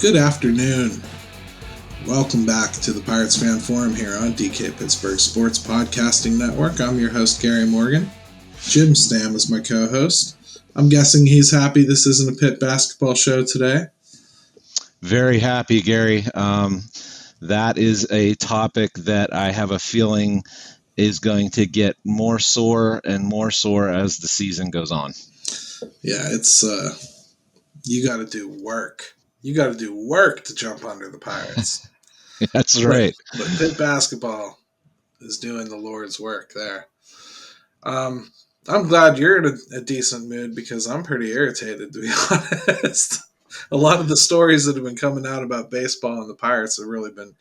Good afternoon. Welcome back to the Pirates Fan Forum here on DK Pittsburgh Sports Podcasting Network. I'm your host, Gary Morgan. Jim Stamm is my co-host. I'm guessing he's happy this isn't a Pitt basketball show today. Very happy, Gary. That is a topic that I have a feeling is going to get more sore and more sore as the season goes on. Yeah, it's you got to do work. You got to do work to jump under the Pirates. That's right. But Pitt basketball is doing the Lord's work there. I'm glad you're in a decent mood because I'm pretty irritated, to be honest. A lot of the stories that have been coming out about baseball and the Pirates have really been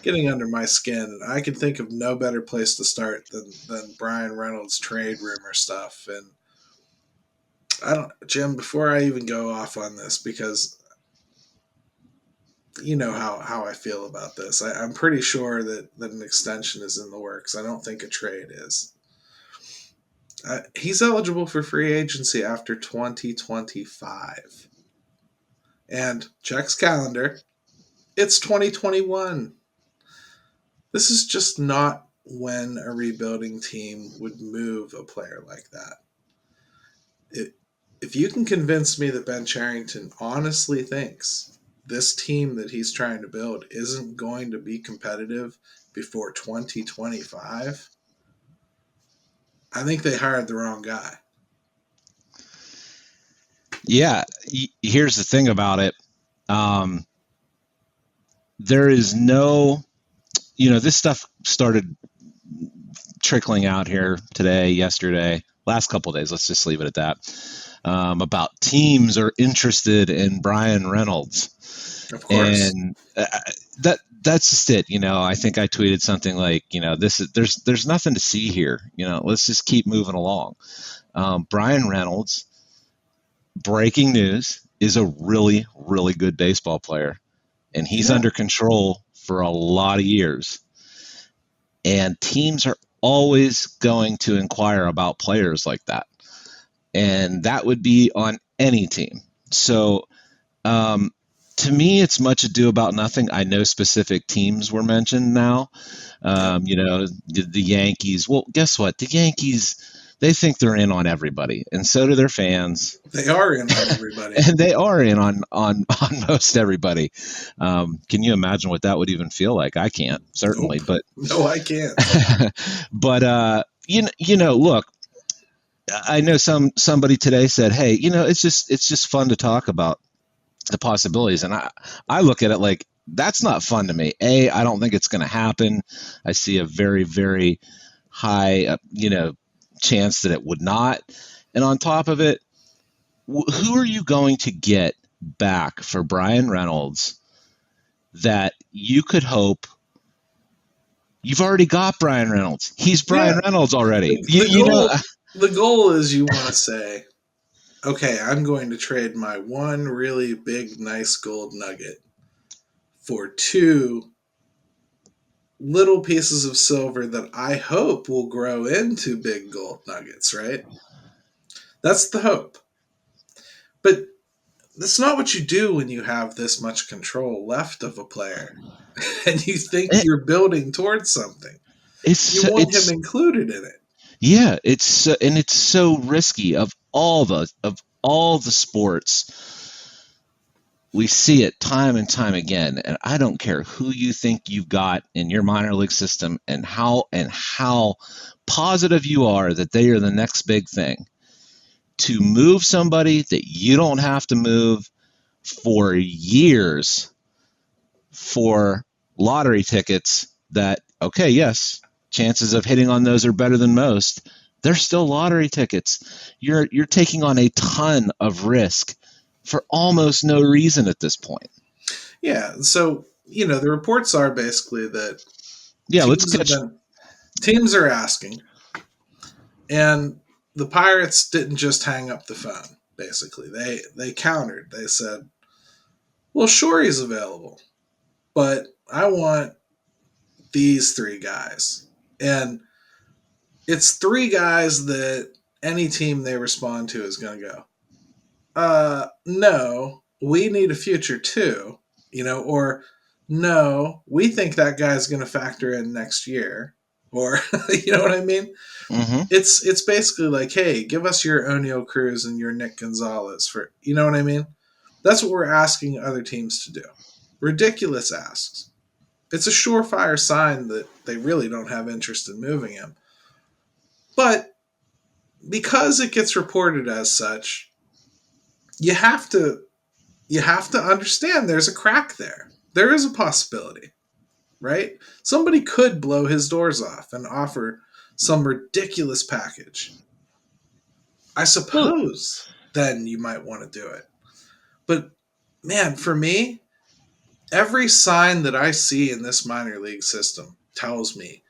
getting under my skin. I can think of no better place to start than Bryan Reynolds trade rumor stuff. And Jim, before I even go off on this, because you know how I feel about this. I'm pretty sure that an extension is in the works. I don't think a trade is. He's eligible for free agency after 2025. And checks calendar, it's 2021. This is just not when a rebuilding team would move a player like that. If you can convince me that Ben Cherington honestly thinks this team that he's trying to build isn't going to be competitive before 2025, I think they hired the wrong guy. Yeah, here's the thing about it. There is no, this stuff started trickling out here today, yesterday, last couple of days. Let's just leave it at that. About teams are interested in Bryan Reynolds. Of course. And that's just it. I think I tweeted something like, there's nothing to see here. Let's just keep moving along. Bryan Reynolds, breaking news, is a really, really good baseball player. And he's under control for a lot of years. And teams are always going to inquire about players like that. And that would be on any team. So, to me, it's much ado about nothing. I know specific teams were mentioned now. The Yankees. Well, guess what? The Yankees, they think they're in on everybody, and so do their fans. They are in on everybody. And they are in on most everybody. Can you imagine what that would even feel like? I can't, certainly. Nope. But no, I can't. But look, I know somebody today said, hey, it's just fun to talk about the possibilities. And I look at it like, that's not fun to me. I don't think it's going to happen. I see a very, very high, chance that it would not. And on top of it, who are you going to get back for Bryan Reynolds that you could hope? You've already got Bryan Reynolds. He's Bryan Reynolds already. The goal is you want to say, okay, I'm going to trade my one really big, nice gold nugget for two little pieces of silver that I hope will grow into big gold nuggets, right? That's the hope. But that's not what you do when you have this much control left of a player and you think you're building towards something. You want him included in it. Yeah, it's so risky. Of all the sports, we see it time and time again. And I don't care who you think you've got in your minor league system and how positive you are that they are the next big thing. To move somebody that you don't have to move for years for lottery tickets that, okay, yes, chances of hitting on those are better than most. They're still lottery tickets. You're taking on a ton of risk for almost no reason at this point. Yeah. So, the reports are basically that teams are asking, and the Pirates didn't just hang up the phone. Basically, they countered. They said, Well, sure, he's available, but I want these three guys. And it's three guys that any team they respond to is going to go, no, we need a future too, or no, we think that guy's going to factor in next year, or you know what I mean? Mm-hmm. It's basically like, hey, give us your O'Neal Cruz and your Nick Gonzalez for, you know what I mean? That's what we're asking other teams to do. Ridiculous asks. It's a surefire sign that they really don't have interest in moving him. But because it gets reported as such, you have to understand there's a crack there. There is a possibility, right? Somebody could blow his doors off and offer some ridiculous package. I Well, suppose then you might want to do it. But man, for me, every sign that I see in this minor league system tells me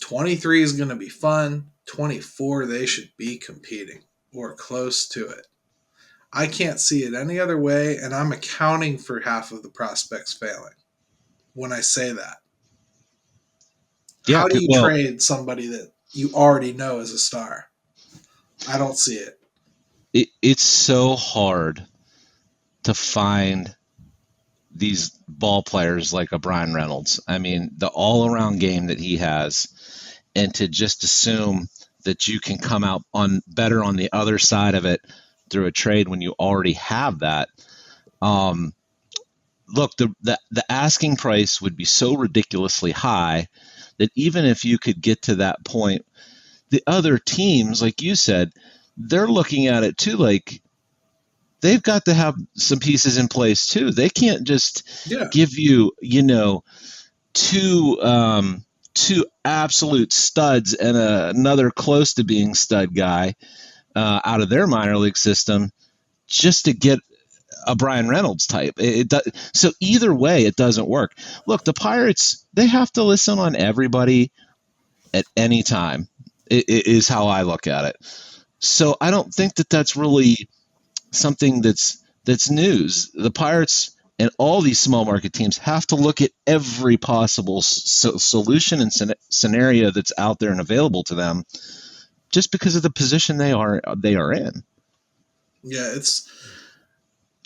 23 is going to be fun. 24, they should be competing or close to it. I can't see it any other way, and I'm accounting for half of the prospects failing when I say that. yeah. How do you Well, trade somebody that you already know is a star? I don't see it. it's so hard to find these ball players like a Bryan Reynolds. I mean, the all-around game that he has, and to just assume that you can come out on better on the other side of it through a trade when you already have that. Look, the asking price would be so ridiculously high that even if you could get to that point, the other teams, like you said, they're looking at it too, like they've got to have some pieces in place too. They can't just give you, two absolute studs and another close to being stud guy out of their minor league system just to get a Bryan Reynolds type. So either way, it doesn't work. Look, the Pirates, they have to listen on everybody at any time. It is how I look at it. So I don't think that that's really something that's news. The Pirates and all these small market teams have to look at every possible solution and scenario that's out there and available to them, just because of the position they are in. Yeah, it's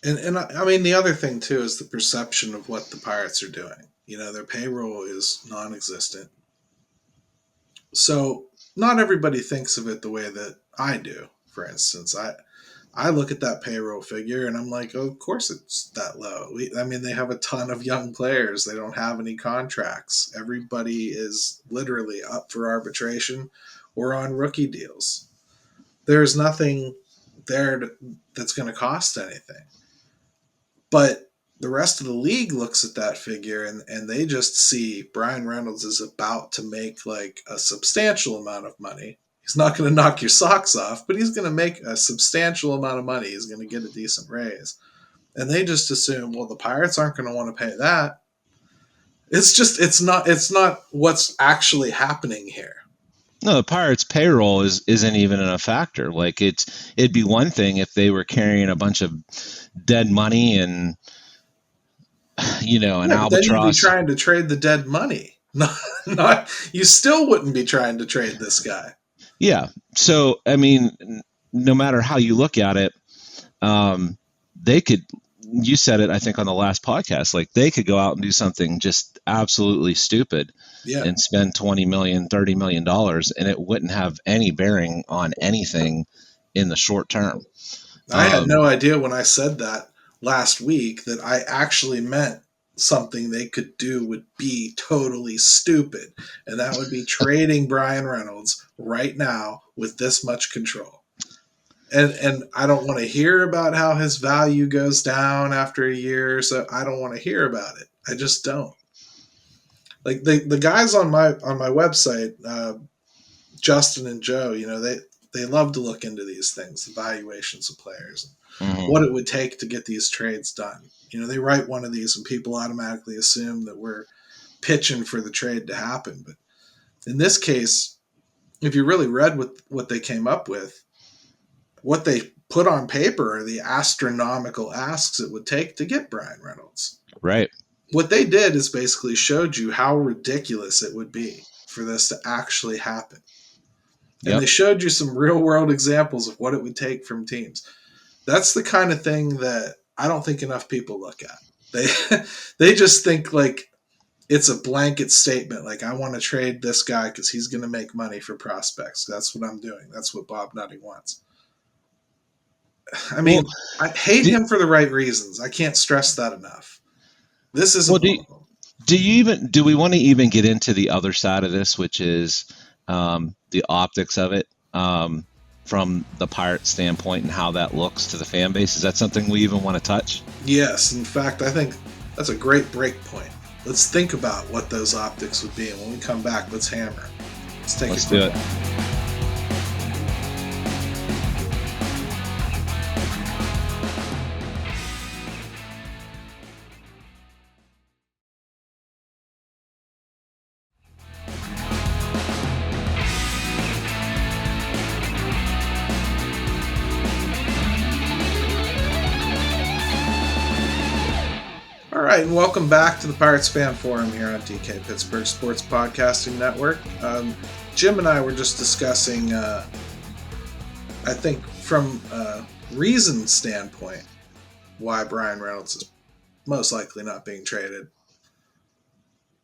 and I mean the other thing too is the perception of what the Pirates are doing. Their payroll is non-existent, so not everybody thinks of it the way that I do. For instance, I look at that payroll figure and I'm like, oh, of course it's that low. They have a ton of young players. They don't have any contracts. Everybody is literally up for arbitration or on rookie deals. There's nothing there that's going to cost anything. But the rest of the league looks at that figure and they just see Bryan Reynolds is about to make like a substantial amount of money. He's not going to knock your socks off, but he's going to make a substantial amount of money. He's going to get a decent raise. And they just assume, well, the Pirates aren't going to want to pay that. It's not what's actually happening here. No, the Pirates' payroll isn't even a factor. Like it'd be one thing if they were carrying a bunch of dead money and an albatross. Then you'd be trying to trade the dead money. Not you still wouldn't be trying to trade this guy. Yeah. So, I mean, no matter how you look at it, they could, you said it, I think, on the last podcast, like they could go out and do something just absolutely stupid and spend $20 million, $30 million, and it wouldn't have any bearing on anything in the short term. I had no idea when I said that last week that I actually meant something they could do would be totally stupid, and that would be trading Bryan Reynolds right now with this much control. And I don't want to hear about how his value goes down after a year, so I don't want to hear about it. I just don't. Like the guys on my website, Justin and Joe, they love to look into these things, the valuations of players, what it would take to get these trades done. They write one of these and people automatically assume that we're pitching for the trade to happen. But in this case, if you really read what they came up with, what they put on paper are the astronomical asks it would take to get Bryan Reynolds. Right. What they did is basically showed you how ridiculous it would be for this to actually happen. And Yep. they showed you some real world examples of what it would take from teams. That's the kind of thing that I don't think enough people look at. They just think like it's a blanket statement. Like, I want to trade this guy because he's going to make money for prospects. That's what I'm doing. That's what Bob Nutty wants. I mean, I hate him for the right reasons. I can't stress that enough. This isn't one of them. Do we want to even get into the other side of this, which is the optics of it from the Pirates standpoint and how that looks to the fan base? Is that something we even want to touch? Yes. In fact, I think that's a great break point. Let's think about what those optics would be. And when we come back, let's hammer. Let's do it. All right, and welcome back to the Pirates Fan Forum here on DK Pittsburgh Sports Podcasting Network. Jim and I were just discussing, I think from a reason standpoint, why Bryan Reynolds is most likely not being traded.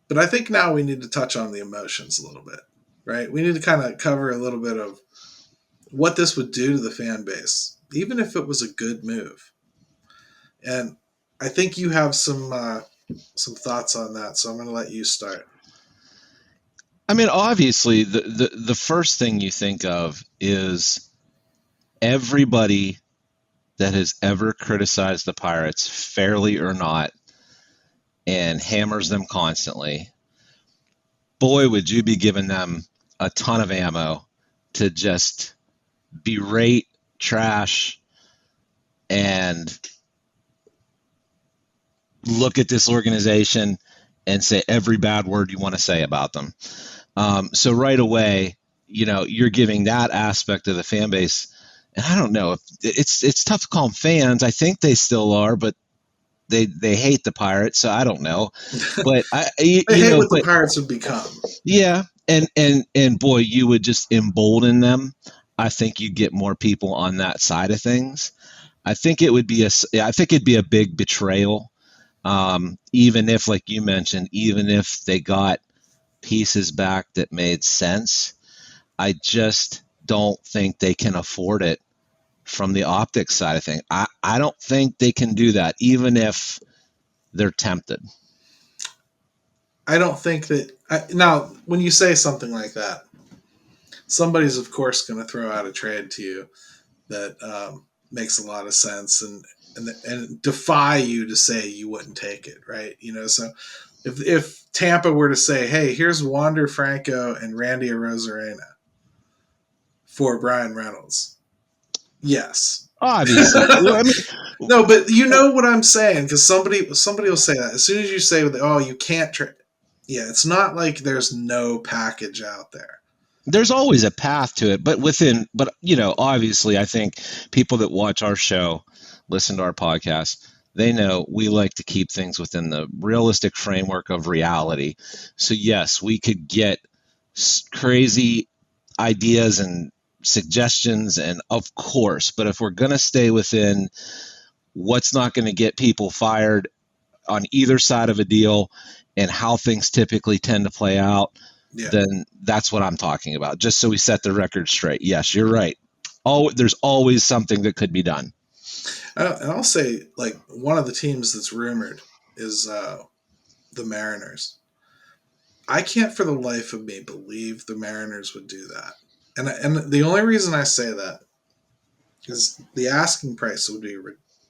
But I think now we need to touch on the emotions a little bit, right? We need to kind of cover a little bit of what this would do to the fan base, even if it was a good move. And I think you have some thoughts on that, so I'm going to let you start. I mean, obviously, the first thing you think of is everybody that has ever criticized the Pirates, fairly or not, and hammers them constantly. Boy, would you be giving them a ton of ammo to just berate, trash, and look at this organization and say every bad word you want to say about them. So right away, you're giving that aspect of the fan base. And I don't know if it's tough to call them fans. I think they still are, but they hate the Pirates. So I don't know, but they hate what the Pirates have become. Yeah. And boy, you would just embolden them. I think you'd get more people on that side of things. I think it'd be a big betrayal. Even if, like you mentioned, even if they got pieces back that made sense, I just don't think they can afford it from the optics side of things. I don't think they can do that, even if they're tempted. I don't think that now, when you say something like that, somebody's of course going to throw out a trade to you that makes a lot of sense and defy you to say you wouldn't take it, right? So if Tampa were to say, hey, here's Wander Franco and Randy Arozarena for Bryan Reynolds, yes. Obviously. I mean, no, but you know what I'm saying, because somebody will say that. As soon as you say, oh, you can't trade. Yeah, it's not like there's no package out there. There's always a path to it, but obviously I think people that watch our show, listen to our podcast, they know we like to keep things within the realistic framework of reality. So yes, we could get crazy ideas and suggestions, and of course, but if we're going to stay within what's not going to get people fired on either side of a deal and how things typically tend to play out, then that's what I'm talking about. Just so we set the record straight. Yes, you're right. There's always something that could be done. And I'll say, like, one of the teams that's rumored is the Mariners. I can't for the life of me believe the Mariners would do that. And the only reason I say that is the asking price would be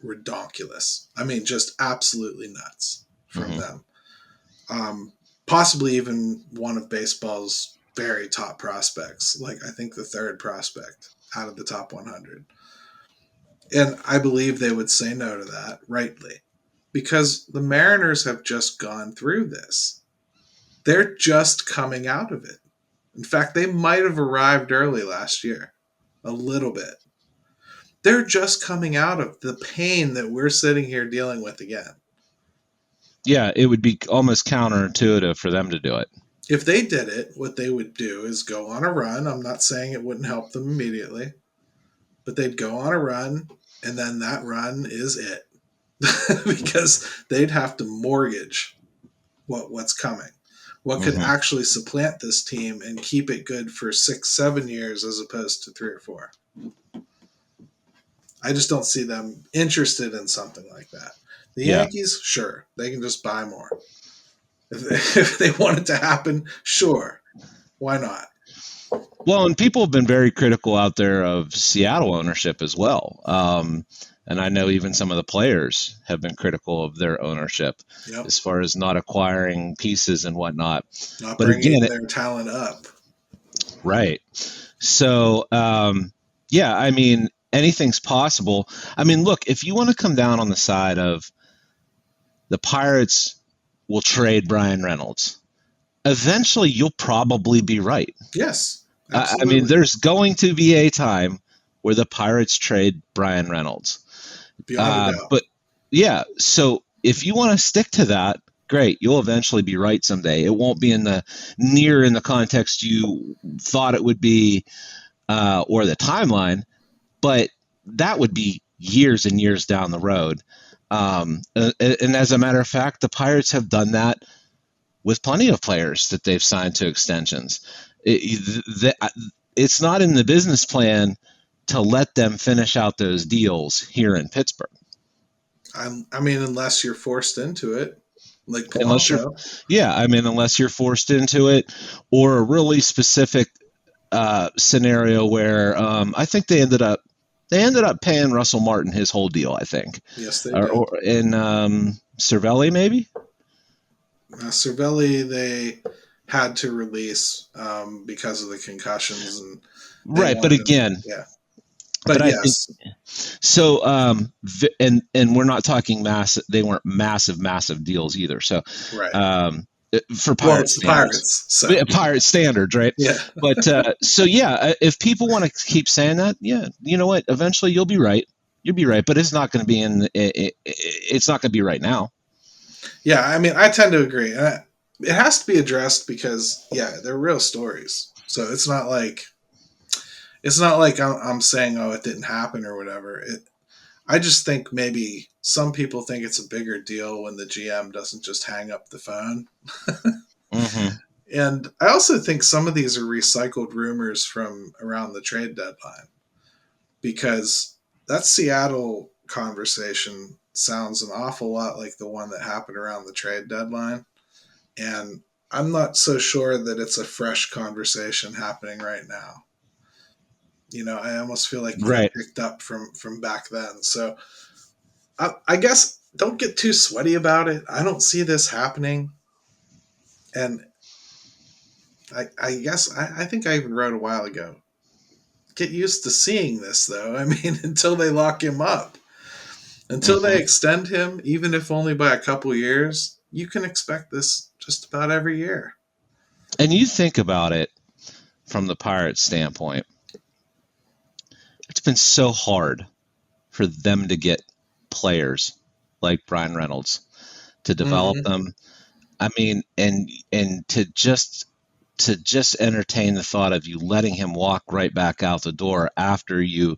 redonkulous. I mean, just absolutely nuts from them. Possibly even one of baseball's very top prospects, like I think the third prospect out of the top 100. And I believe they would say no to that, rightly, because the Mariners have just gone through this. They're just coming out of it. In fact, they might have arrived early last year, a little bit. They're just coming out of the pain that we're sitting here dealing with again. Yeah, it would be almost counterintuitive for them to do it. If they did it, what they would do is go on a run. I'm not saying it wouldn't help them immediately, but they'd go on a run, and then that run is it. Because they'd have to mortgage what's coming. What could actually supplant this team and keep it good for 6-7 years as opposed to 3 or 4. I just don't see them interested in something like that. The Yankees, sure, they can just buy more. If they want it to happen, sure, why not? Well, and people have been very critical out there of Seattle ownership as well. And I know even some of the players have been critical of their ownership as far as not acquiring pieces and whatnot. Not bringing their talent up. Right. So, yeah, I mean, anything's possible. I mean, look, if you want to come down on the side of the Pirates will trade Bryan Reynolds, eventually you'll probably be right. Yes. I mean, there's going to be a time where the Pirates trade Bryan Reynolds. Beyond a doubt. But yeah, so if you want to stick to that, great. You'll eventually be right someday. It won't be in the context you thought it would be, or the timeline, but that would be years and years down the road. And as a matter of fact, the Pirates have done that with plenty of players that they've signed to extensions. It's not in the business plan to let them finish out those deals here in Pittsburgh. I mean, unless you're forced into it, like Polanco. Unless you're forced into it, or a really specific scenario where I think they ended up paying Russell Martin his whole deal. I think. Yes, they did. Or in Cervelli, maybe. Cervelli, they had to release because of the concussions and right. But again, But yes. I think, so, and we're not talking massive. They weren't massive deals either. So, right. For Pirates, Pirate standards, right? Yeah. But so yeah, if people want to keep saying that, yeah, you know what? Eventually, you'll be right. You'll be right, but it's not going to be it's not going to be right now. Yeah, I mean, I tend to agree. It has to be addressed because they're real stories. So it's not like I'm saying, oh, it didn't happen or whatever. I just think maybe some people think it's a bigger deal when the GM doesn't just hang up the phone. And I also think some of these are recycled rumors from around the trade deadline, because that Seattle conversation sounds an awful lot like the one that happened around the trade deadline. And I'm not so sure that it's a fresh conversation happening right now. You know, I almost feel like it picked up from back then. So I guess don't get too sweaty about it. I don't see this happening. And I guess I think I even wrote a while ago, get used to seeing this, though. I mean, until they lock him up. Until they extend him, even if only by a couple years, you can expect this just about every year. And you think about it from the Pirates' standpoint. It's been so hard for them to get players like Bryan Reynolds to develop them. I mean, and to just entertain the thought of you letting him walk right back out the door after you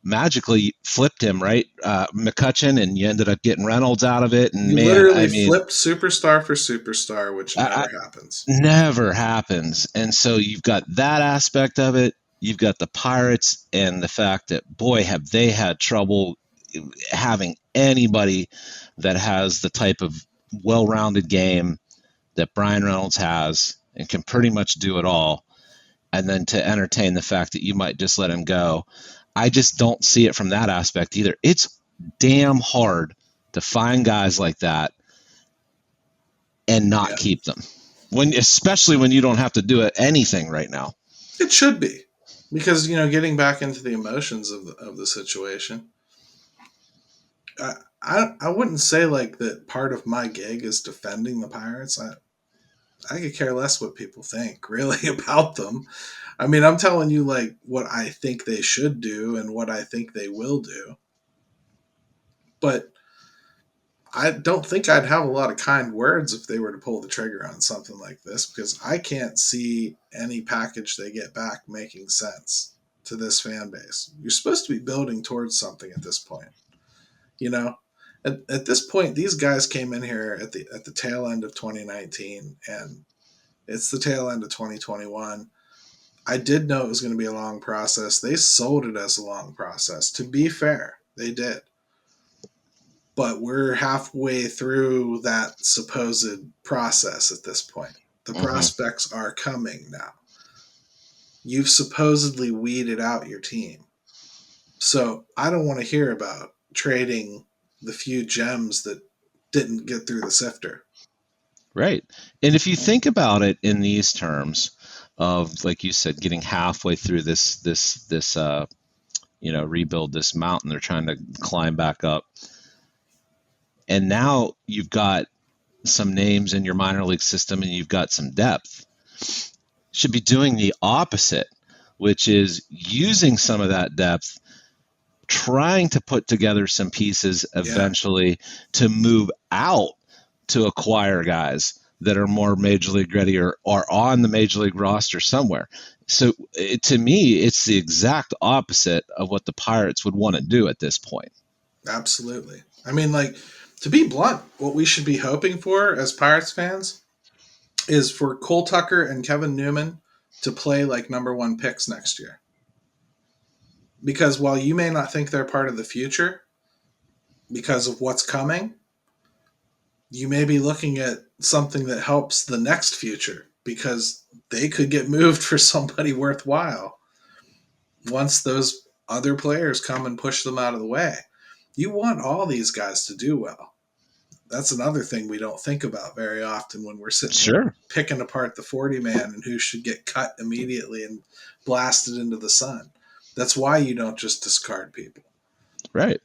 magically flipped him, right? McCutchen, and you ended up getting Reynolds out of it. And you flipped superstar for superstar, which never happens. Never happens. And so you've got that aspect of it. You've got the Pirates and the fact that, boy, have they had trouble having anybody that has the type of well-rounded game that Bryan Reynolds has and can pretty much do it all. And then to entertain the fact that you might just let him go. I just don't see it from that aspect either. It's damn hard to find guys like that and not keep them, especially when you don't have to do anything right now. It should be, because getting back into the emotions of the situation. I wouldn't say like that part of my gig is defending the Pirates. I could care less what people think really about them. I mean, I'm telling you like what I think they should do and what I think they will do. But I don't think I'd have a lot of kind words if they were to pull the trigger on something like this, because I can't see any package they get back making sense to this fan base. You're supposed to be building towards something at this point. You know, at this point, these guys came in here at the tail end of 2019, and it's the tail end of 2021. I did know it was going to be a long process. They sold it as a long process. To be fair, they did. But we're halfway through that supposed process at this point. The prospects are coming now. You've supposedly weeded out your team. So I don't want to hear about trading the few gems that didn't get through the sifter. Right. And if you think about it in these terms of, like you said, getting halfway through this rebuild, this mountain they're trying to climb back up. And now you've got some names in your minor league system and you've got some depth. Should be doing the opposite, which is using some of that depth, trying to put together some pieces eventually to move out to acquire guys that are more major league ready or are on the major league roster somewhere. So to me, it's the exact opposite of what the Pirates would want to do at this point. Absolutely. I mean, like, to be blunt, what we should be hoping for as Pirates fans is for Cole Tucker and Kevin Newman to play like number one picks next year. Because while you may not think they're part of the future because of what's coming, you may be looking at something that helps the next future because they could get moved for somebody worthwhile once those other players come and push them out of the way. You want all these guys to do well. That's another thing we don't think about very often when we're sitting here picking apart the 40-man and who should get cut immediately and blasted into the sun. That's why you don't just discard people. Right.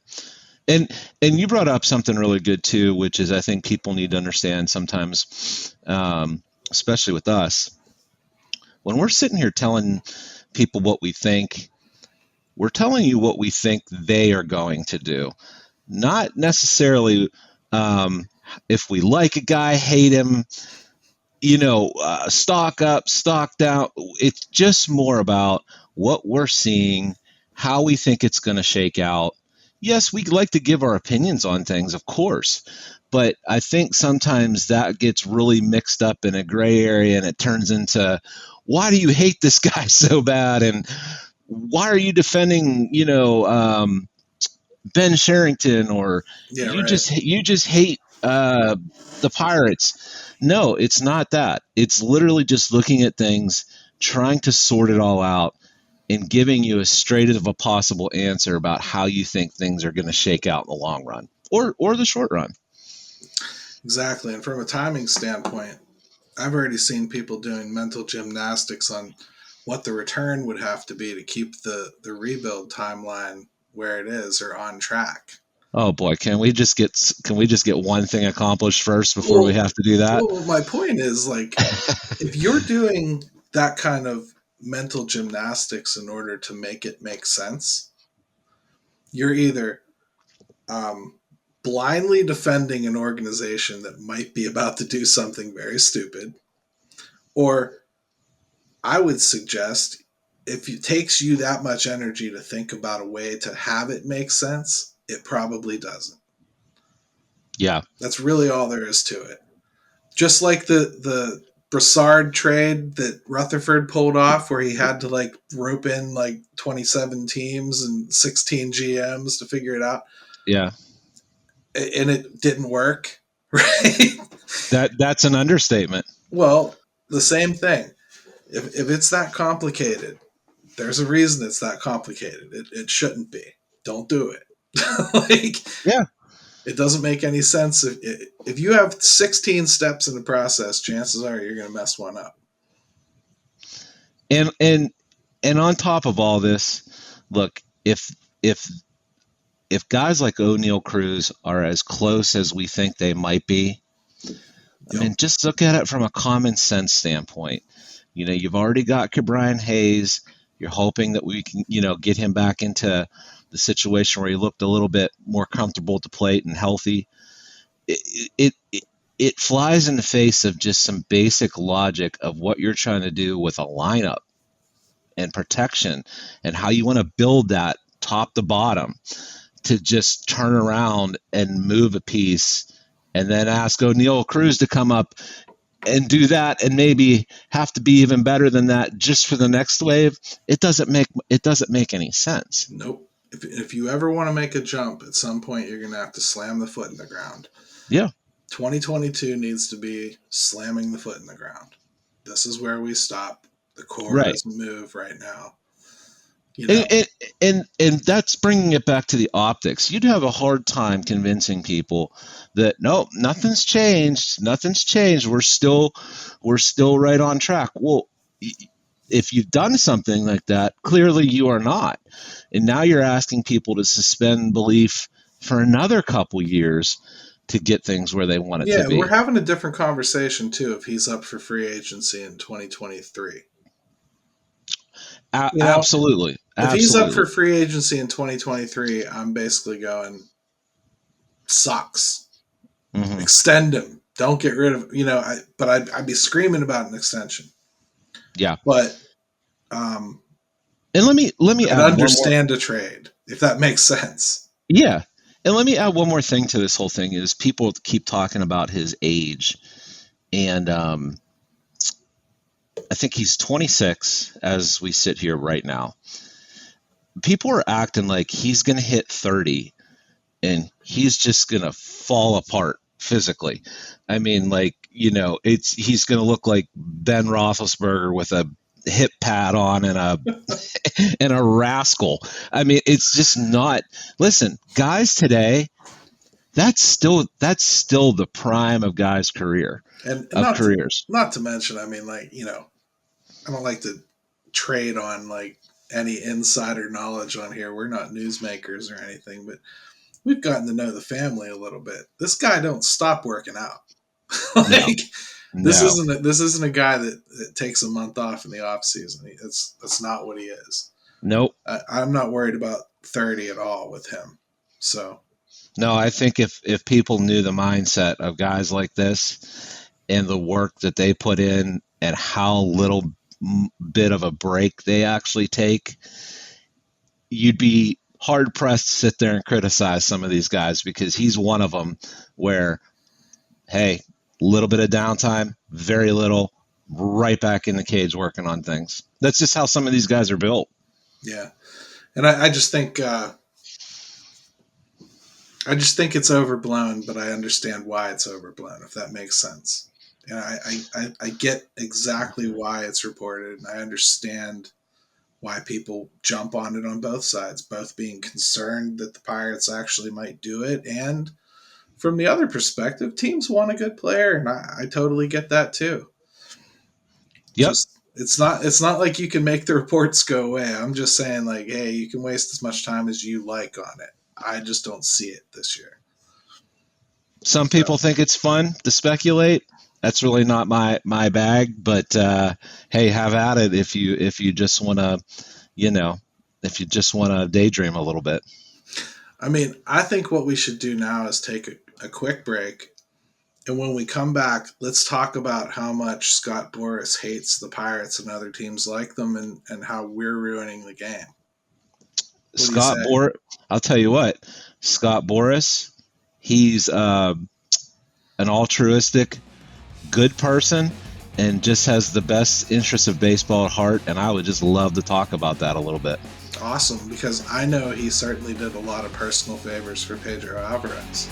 And you brought up something really good too, which is I think people need to understand sometimes, especially with us, when we're sitting here telling people what we think, we're telling you what we think they are going to do, not necessarily if we like a guy, hate him, stock up, stock down. It's just more about what we're seeing, how we think it's going to shake out. Yes, we like to give our opinions on things, of course, but I think sometimes that gets really mixed up in a gray area and it turns into, why do you hate this guy so bad? And why are you defending, Ben Cherington, or you just hate the Pirates? No, it's not that. It's literally just looking at things, trying to sort it all out, and giving you as straight of a possible answer about how you think things are going to shake out in the long run or the short run. Exactly. And from a timing standpoint, I've already seen people doing mental gymnastics on what the return would have to be to keep the rebuild timeline where it is or on track. Oh boy, can we just get one thing accomplished first before we have to do that? Well, my point is, like, if you're doing that kind of mental gymnastics in order to make it make sense, you're either blindly defending an organization that might be about to do something very stupid, or I would suggest if it takes you that much energy to think about a way to have it make sense, it probably doesn't. Yeah. That's really all there is to it. Just like the Brassard trade that Rutherford pulled off, where he had to like rope in like 27 teams and 16 GMs to figure it out. Yeah. And it didn't work, right? That's an understatement. Well, the same thing. If it's that complicated, there's a reason it's that complicated. It shouldn't be. Don't do it. It doesn't make any sense. If you have 16 steps in the process, chances are you're going to mess one up. And on top of all this, look, if guys like O'Neal Cruz are as close as we think they might be, I mean, just look at it from a common sense standpoint. You've already got Brian Hayes. You're hoping that we can, get him back into the situation where he looked a little bit more comfortable at the plate and healthy. It flies in the face of just some basic logic of what you're trying to do with a lineup and protection and how you want to build that top to bottom, to just turn around and move a piece and then ask O'Neal Cruz to come up and do that and maybe have to be even better than that just for the next wave. It doesn't make any sense. Nope. If you ever want to make a jump, at some point you're going to have to slam the foot in the ground. Yeah. 2022 needs to be slamming the foot in the ground. This is where we stop. The core doesn't move right now. And that's bringing it back to the optics. You'd have a hard time convincing people that no, nothing's changed. We're still right on track. Well, if you've done something like that, clearly you are not. And now you're asking people to suspend belief for another couple years to get things where they want it to be. Yeah, we're having a different conversation too if he's up for free agency in 2023. Absolutely. If he's up for free agency in 2023, I'm basically going, sucks. Mm-hmm. Extend him. Don't get rid of but I'd be screaming about an extension. Yeah. But and let me add understand a trade, if that makes sense. Yeah. And let me add one more thing to this whole thing is people keep talking about his age. And I think he's 26 as we sit here right now. People are acting like he's going to hit 30 and he's just going to fall apart physically. I mean, he's going to look like Ben Roethlisberger with a hip pad on and a rascal. I mean, it's just not. Listen, guys today, that's still the prime of guys' careers. Not to mention, I mean, I don't like to trade on any insider knowledge on here. We're not newsmakers or anything, but we've gotten to know the family a little bit. This guy don't stop working out. This isn't a guy that takes a month off in the off season. That's not what he is. Nope. I'm not worried about 30 at all with him. So. No, I think if people knew the mindset of guys like this and the work that they put in and how little bit of a break they actually take, you'd be hard pressed to sit there and criticize some of these guys, because he's one of them where, hey, a little bit of downtime, very little, right back in the cage working on things. That's just how some of these guys are built. Yeah. And I just think it's overblown, but I understand why it's overblown, if that makes sense. And I get exactly why it's reported, and I understand why people jump on it on both sides, both being concerned that the Pirates actually might do it, and from the other perspective, teams want a good player, and I totally get that too. Yep. It's not like you can make the reports go away. I'm just saying, hey, you can waste as much time as you like on it. I just don't see it this year. Some people think it's fun to speculate. That's really not my bag, but hey, have at it if you just want to daydream a little bit. I mean, I think what we should do now is take a quick break, and when we come back, let's talk about how much Scott Boras hates the Pirates and other teams like them, and how we're ruining the game. Scott Boras, I'll tell you what, Scott Boras, he's an altruistic, good person, and just has the best interest of baseball at heart, and I would just love to talk about that a little bit. Awesome, because I know he certainly did a lot of personal favors for Pedro Alvarez.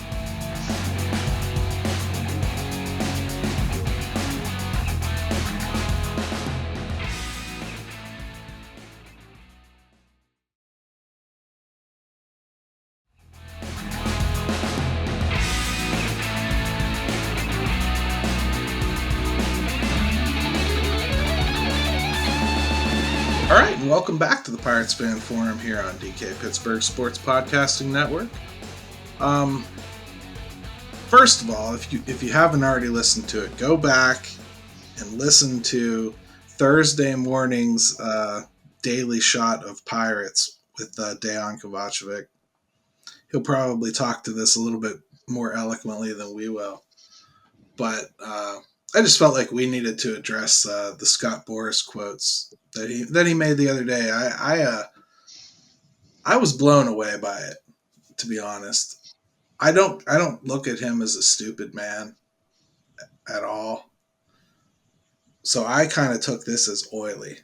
All right, and welcome back to the Pirates Fan Forum here on DK Pittsburgh Sports Podcasting Network. First of all, if you haven't already listened to it, go back and listen to Thursday morning's daily shot of Pirates with Dejan Kovacevic. He'll probably talk to this a little bit more eloquently than we will. But I just felt like we needed to address the Scott Boras quotes that he made the other day. I was blown away by it, to be honest. I don't look at him as a stupid man at all. So I kind of took this as oily.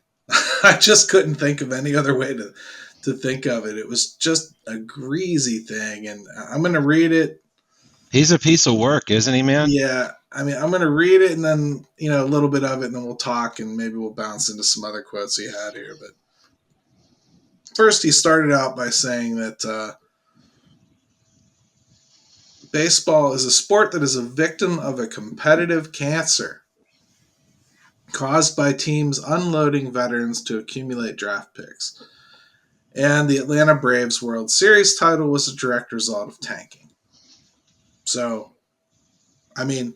I just couldn't think of any other way to think of it. It was just a greasy thing, and I'm going to read it. He's a piece of work, isn't he, man? Yeah, I mean, I'm going to read it, and then a little bit of it, and then we'll talk, and maybe we'll bounce into some other quotes he had here. But first, he started out by saying that baseball is a sport that is a victim of a competitive cancer caused by teams unloading veterans to accumulate draft picks. And the Atlanta Braves World Series title was a direct result of tanking. So, I mean,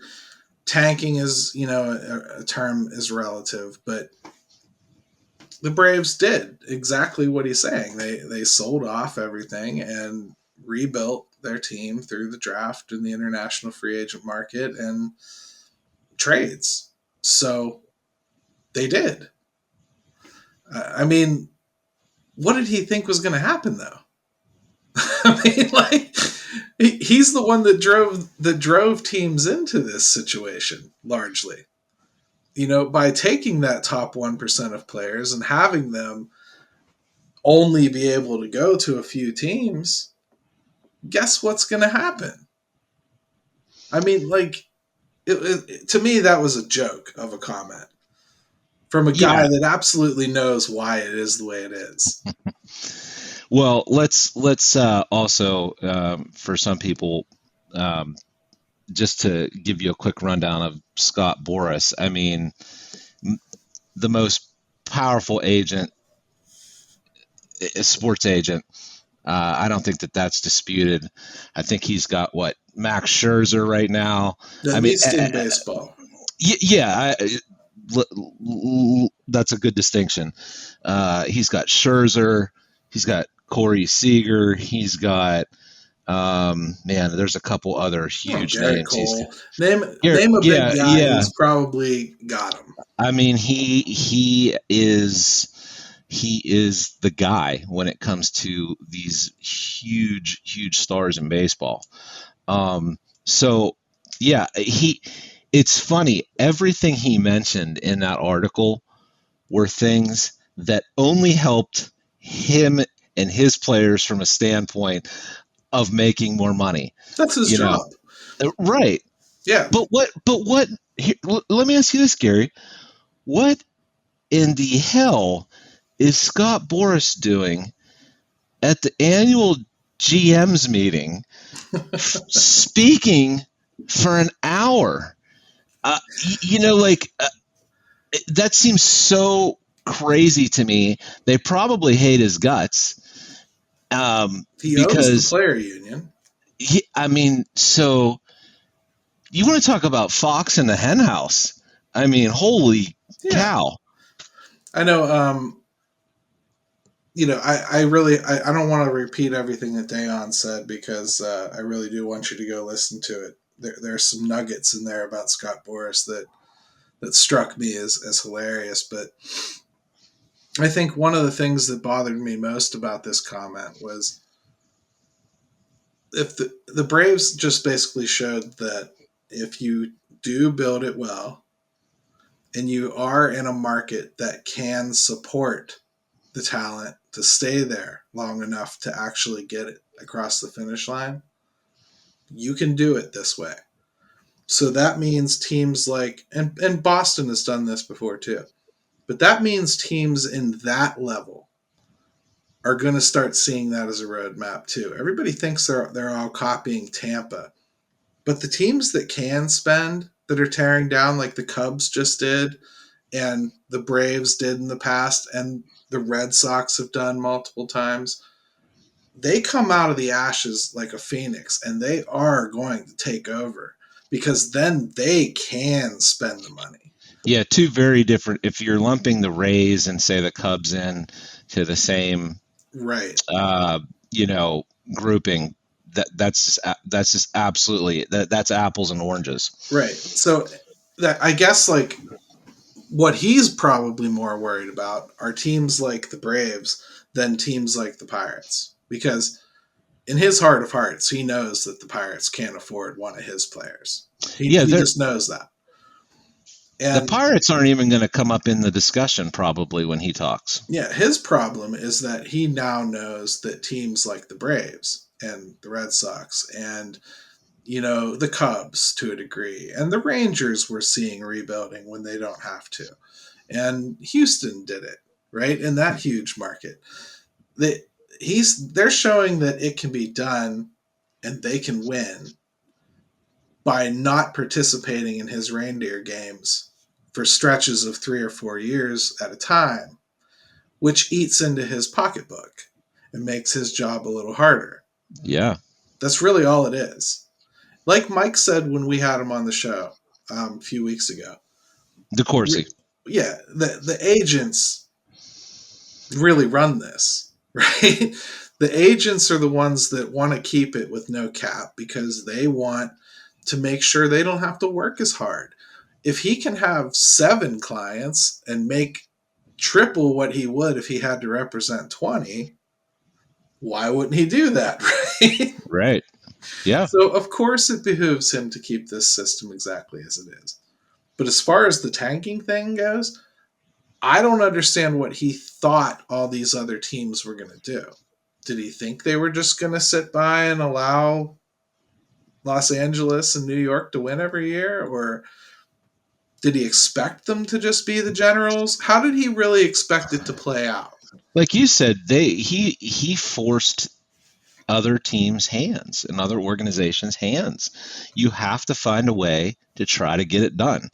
tanking is, a term is relative, but the Braves did exactly what he's saying. They sold off everything and rebuilt their team through the draft and the international free agent market and trades. So they did. I mean, what did he think was going to happen, though? I mean, like, he's the one that drove teams into this situation largely. By taking that top 1% of players and having them only be able to go to a few teams, guess what's going to happen? I mean, like, to me, that was a joke of a comment from a guy that absolutely knows why it is the way it is. Well, let's also for some people, just to give you a quick rundown of Scott Boras. I mean, the most powerful agent, sports agent. I don't think that's disputed. I think he's got Max Scherzer right now. At least in baseball. Yeah, that's a good distinction. He's got Scherzer. He's got Corey Seager. He's got there's a couple other huge names. Cole. Name a big guy who's probably got him. I mean, he is the guy when it comes to these huge stars in baseball. So yeah, it's funny. Everything he mentioned in that article were things that only helped him and his players from a standpoint of making more money. That's his job. Right. Yeah. But what, here, let me ask you this, Gary. What in the hell is Scott Boras doing at the annual GM's meeting speaking for an hour? That seems so crazy to me. They probably hate his guts. He owns the player union. So you want to talk about Fox in the henhouse? I mean, holy cow! I know. I don't want to repeat everything that Dejan said because I really do want you to go listen to it. There's some nuggets in there about Scott Boras that struck me as hilarious. But I think one of the things that bothered me most about this comment was if the Braves just basically showed that if you do build it well and you are in a market that can support the talent to stay there long enough to actually get it across the finish line, you can do it this way. So that means teams like, and Boston has done this before too, but that means teams in that level are going to start seeing that as a roadmap too. Everybody thinks they're all copying Tampa, but the teams that can spend, that are tearing down, like the Cubs just did, and the Braves did in the past, and the Red Sox have done multiple times, they come out of the ashes like a phoenix, and they are going to take over because then they can spend the money. Yeah, two very different. If you're lumping the Rays and say the Cubs in to the same, Right. uh, you know, grouping, that's just absolutely that's apples and oranges. Right. So that I guess like what he's probably more worried about are teams like the Braves than teams like the Pirates. Because in his heart of hearts, he knows that the Pirates can't afford one of his players. Yeah, He just knows that. the And Pirates aren't even going to come up in the discussion probably when he talks. yeah, his problem is that he now knows that teams like the Braves and the Red Sox and the Cubs to a degree and the Rangers were seeing rebuilding when they don't have to. And Houston did it, right? In that huge market. They're showing that it can be done and they can win by not participating in his reindeer games for stretches of 3 or 4 years at a time, which eats into his pocketbook and makes his job a little harder. Yeah. That's really all it is. Like Mike said when we had him on the show a few weeks ago. DeCourcy. Yeah, the agents really run this, right? The agents are the ones that want to keep it with no cap because they want to make sure they don't have to work as hard. If he can have 7 clients and make triple what he would if he had to represent 20, why wouldn't he do that, right? Right. Yeah. So, of course, it behooves him to keep this system exactly as it is. But as far as the tanking thing goes, I don't understand what he thought all these other teams were going to do. Did he think they were just going to sit by and allow Los Angeles and New York to win every year? Or did he expect them to just be the Generals? How did he really expect it to play out? Like you said, he forced other teams' hands and other organizations' hands. You have to find a way to try to get it done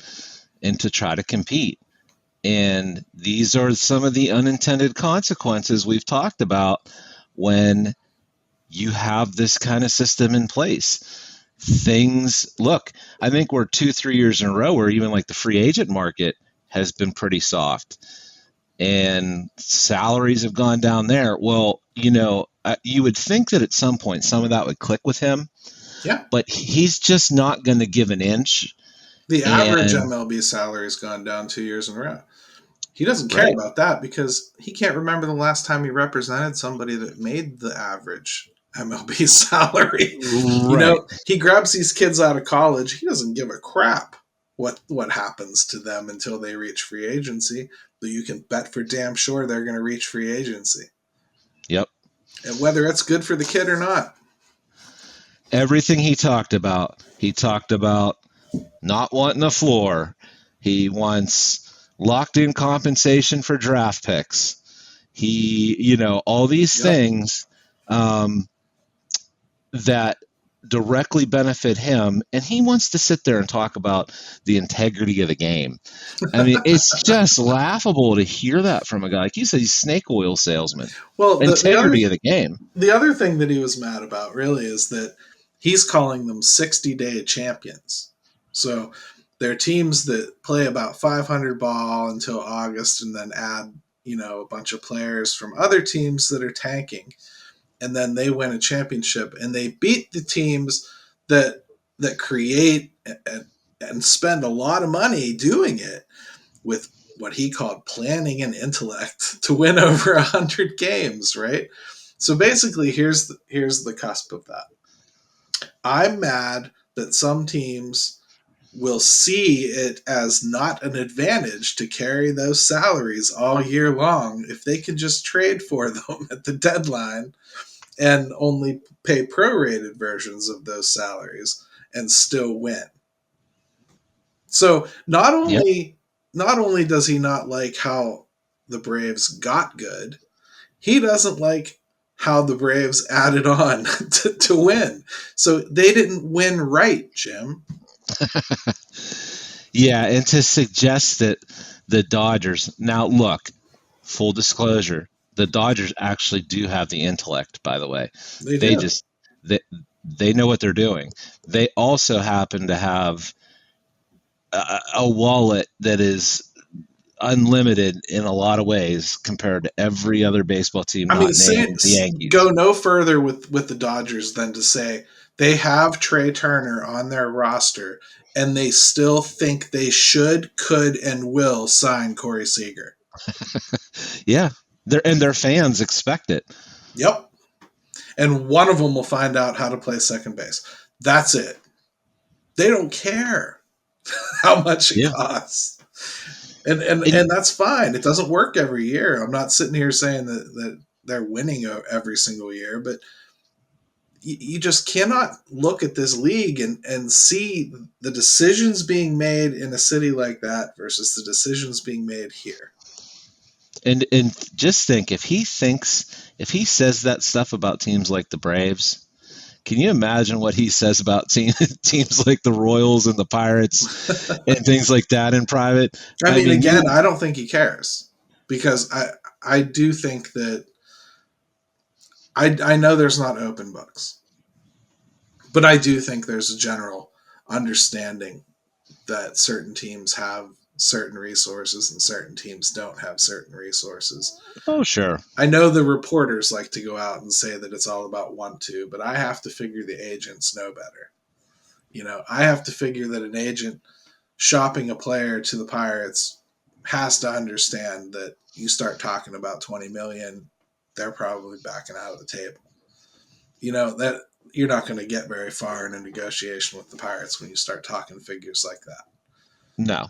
and to try to compete. And these are some of the unintended consequences we've talked about when you have this kind of system in place. Look, I think we're 2-3 years in a row where even like the free agent market has been pretty soft and salaries have gone down there. Well, you would think that at some point some of that would click with him. Yeah. But he's just not going to give an inch. The average MLB salary has gone down 2 years in a row. He doesn't care about that because he can't remember the last time he represented somebody that made the average MLB salary. Right. He grabs these kids out of college. He doesn't give a crap what happens to them until they reach free agency. But you can bet for damn sure they're going to reach free agency. Yep. And whether it's good for the kid or not. Everything he talked about not wanting a floor. He wants locked in compensation for draft picks. All these things that directly benefit him, and he wants to sit there and talk about the integrity of the game. I mean, it's just laughable to hear that from a guy. Like you said, he's a snake oil salesman. Well, integrity of the game. The other thing that he was mad about really is that he's calling them 60-day champions. So they're teams that play about 500 ball until August and then add, a bunch of players from other teams that are tanking. And then they win a championship and they beat the teams that create and spend a lot of money doing it with what he called planning and intellect to win over 100 games, right? So basically, here's the cusp of that. I'm mad that some teams will see it as not an advantage to carry those salaries all year long if they can just trade for them at the deadline and only pay prorated versions of those salaries and still win. So not only does he not like how the Braves got good, he doesn't like how the Braves added on to win. So they didn't win right, Jim. Yeah, and to suggest that the Dodgers now look, full disclosure, the Dodgers actually do have the intellect, by the way. They know what they're doing. They also happen to have a wallet that is unlimited in a lot of ways compared to every other baseball team I mean, not named the go Yankees. no further with the Dodgers than to say they have Trey Turner on their roster, and they still think they should, could, and will sign Corey Seager. Yeah, their fans expect it. Yep. And one of them will find out how to play second base. That's it. They don't care how much it Yeah, costs. And and that's fine. It doesn't work every year. I'm not sitting here saying that they're winning every single year, but you just cannot look at this league and see the decisions being made in a city like that versus the decisions being made here. and just think if he says that stuff about teams like the Braves. Can you imagine what he says about teams like the Royals and the Pirates and things like that in private? I mean, again, You I don't think he cares because I do think that I know there's not open books, but I do think there's a general understanding that certain teams have certain resources and certain teams don't have certain resources. oh sure, I know the reporters like to go out and say that it's all about 1-2, but I have to figure the agents know better. I have to figure that an agent shopping a player to the Pirates has to understand that you start talking about 20 million, they're probably backing out of the table. That you're not going to get very far in a negotiation with the Pirates when you start talking figures like that. no.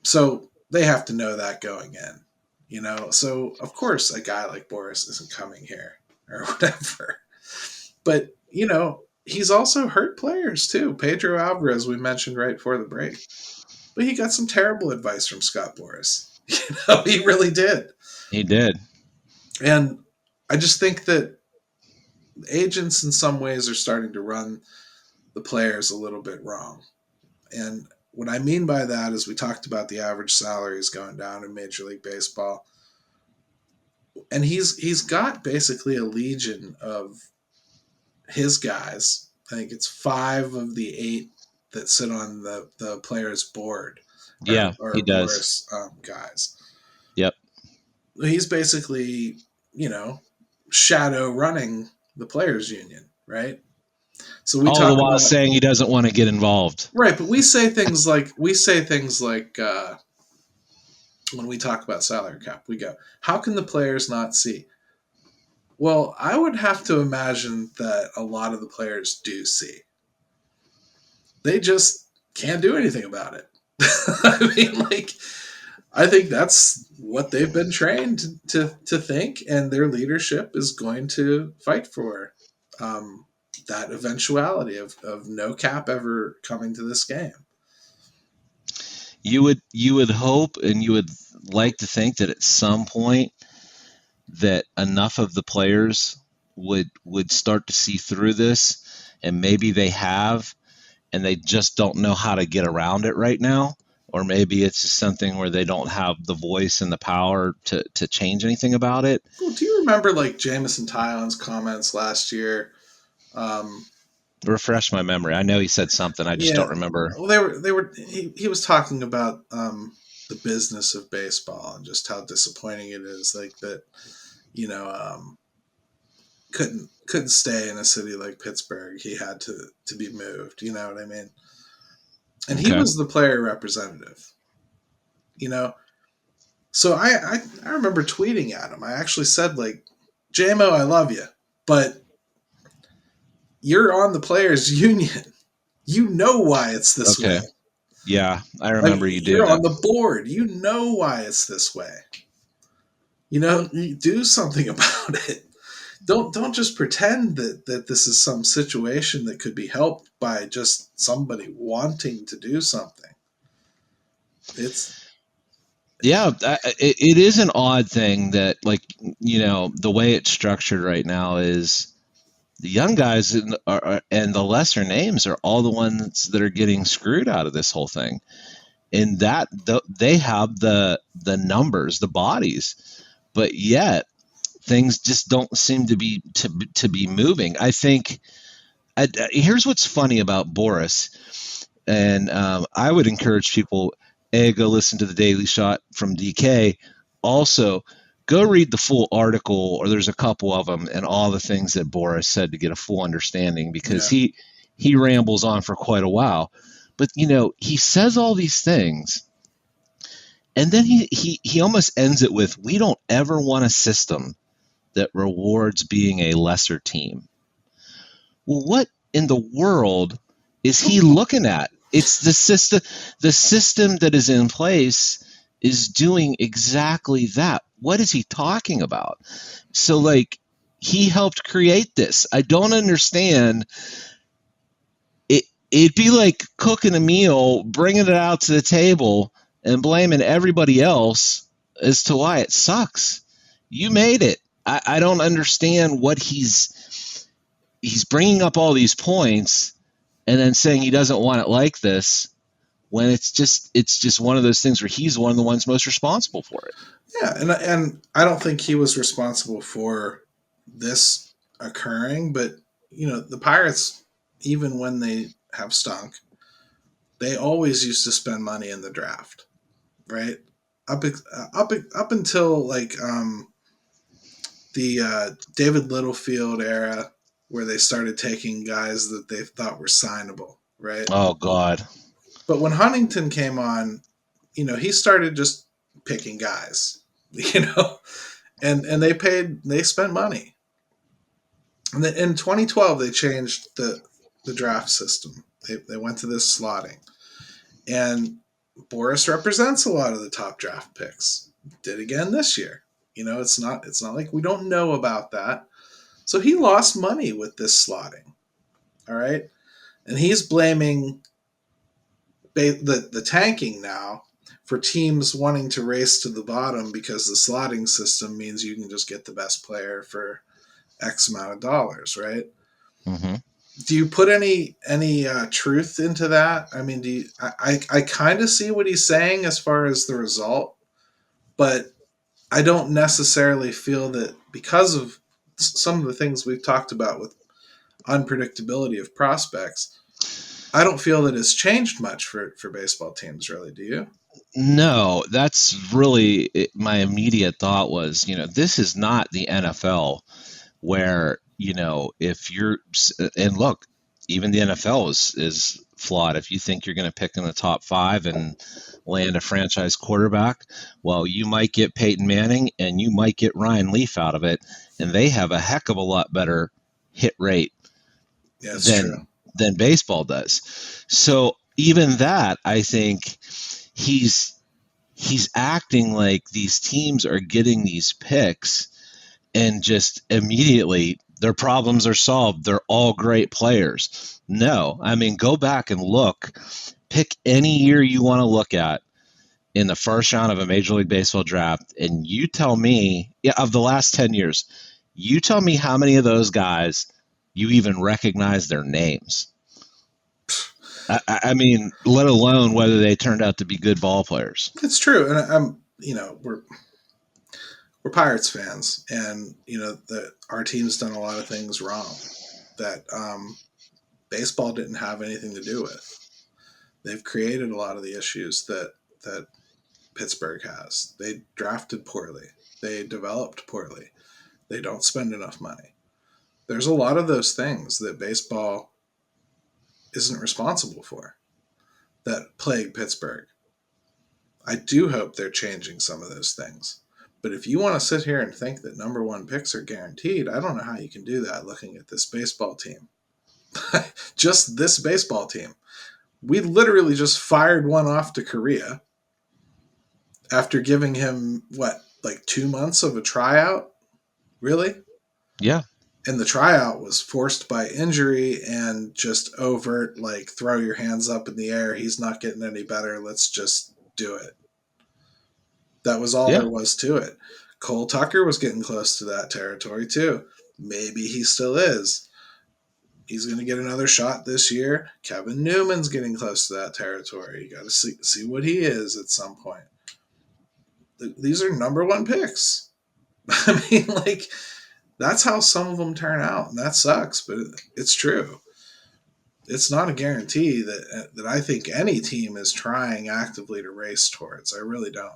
So they have to know that going in. So of course a guy like Boras isn't coming here or whatever. But, he's also hurt players too. Pedro Alvarez, we mentioned right before the break. But he got some terrible advice from Scott Boras. He really did. He did. And I just think that agents in some ways are starting to run the players a little bit wrong. And what I mean by that is we talked about the average salaries going down in Major League Baseball. And he's got basically a legion of his guys. I think it's 5 of the 8 that sit on the players' board Yeah, or he does. Boris guys. Yep. He's basically, shadow running the players' union, right? So we All the talk while about saying he doesn't want to get involved. right, but we say things like when we talk about salary cap, we go, how can the players not see? Well, I would have to imagine that a lot of the players do see. They just can't do anything about it. I mean, I think that's what they've been trained to think, and their leadership is going to fight for that eventuality of no cap ever coming to this game. You would hope and you would like to think that at some point that enough of the players would start to see through this, and maybe they have, and they just don't know how to get around it right now. Or maybe it's just something where they don't have the voice and the power to change anything about it. Well, do you remember Jamison Tyon's comments last year? Refresh my memory. I know he said something. I just don't remember. Well, they were. He was talking about the business of baseball and just how disappointing it is, that couldn't stay in a city like Pittsburgh. He had to be moved. You know what I mean? And he was the player representative. So I remember tweeting at him. I actually said JMO, I love you, but you're on the players union. You know why it's this way. Yeah, I remember you did. You're on the board. You know why it's this way. You do something about it. Don't just pretend that this is some situation that could be helped by just somebody wanting to do something. It is an odd thing that the way it's structured right now is the young guys and the lesser names are all the ones that are getting screwed out of this whole thing, and that they have the numbers, the bodies, but yet things just don't seem to be moving. I think here's what's funny about Boras. And I would encourage people, go listen to the Daily Shot from DK. Also, go read the full article, or there's a couple of them, and all the things that Boras said to get a full understanding, because Yeah. he rambles on for quite a while. But, he says all these things, and then he almost ends it with, we don't ever want a system that rewards being a lesser team. Well, what in the world is he looking at? It's the system. The system that is in place is doing exactly that. What is he talking about? So, like, he helped create this. I don't understand. It'd be like cooking a meal, bringing it out to the table, and blaming everybody else as to why it sucks. You made it. I don't understand what he's bringing up all these points and then saying he doesn't want it like this, when it's just one of those things where he's one of the ones most responsible for it. Yeah, and I don't think he was responsible for this occurring, but the Pirates, even when they have stunk, they always used to spend money in the draft, right? Up until like the David Littlefield era, where they started taking guys that they thought were signable, right? Oh God. But when Huntington came on, he started just picking guys, and they spent money. And then in 2012 they changed the draft system. They went to this slotting, and Boras represents a lot of the top draft picks. Did again this year. It's not like we don't know about that. So he lost money with this slotting. All right, and he's blaming the tanking now for teams wanting to race to the bottom, because the slotting system means you can just get the best player for X amount of dollars, right? Mm-hmm. Do you put any truth into that? I mean, I kind of see what he's saying as far as the result, but I don't necessarily feel that, because of some of the things we've talked about with unpredictability of prospects, I don't feel that it's changed much for baseball teams, really. Do you? No, that's really my immediate thought was, this is not the NFL where, if you're, and look, even the NFL is flawed. If you think you're going to pick in the top 5 and land a franchise quarterback, well, you might get Peyton Manning and you might get Ryan Leaf out of it, and they have a heck of a lot better hit rate Yeah, it's true. than baseball does. So even that, I think he's acting like these teams are getting these picks and just immediately their problems are solved. They're all great players. No, I mean, go back and look. Pick any year you want to look at in the first round of a Major League Baseball draft, and you tell me, of the last 10 years, you tell me how many of those guys you even recognize their names. I mean, let alone whether they turned out to be good ball players. It's true, and we're Pirates fans, and our team's done a lot of things wrong that baseball didn't have anything to do with. They've created a lot of the issues that Pittsburgh has. They drafted poorly. They developed poorly. They don't spend enough money. There's a lot of those things that baseball isn't responsible for that plague Pittsburgh. I do hope they're changing some of those things. But if you want to sit here and think that number 1 picks are guaranteed, I don't know how you can do that looking at this baseball team. Just this baseball team. We literally just fired one off to Korea after giving him, like 2 months of a tryout? Really? Yeah. And the tryout was forced by injury and just overt, like, throw your hands up in the air. He's not getting any better. Let's just do it. That was all Yeah. there was to it. Cole Tucker was getting close to that territory too. Maybe he still is. He's going to get another shot this year. Kevin Newman's getting close to that territory. You got to see what he is at some point. These are number 1 picks. I mean, that's how some of them turn out, and that sucks, but it's true. it's not a guarantee that I think any team is trying actively to race towards. I really don't.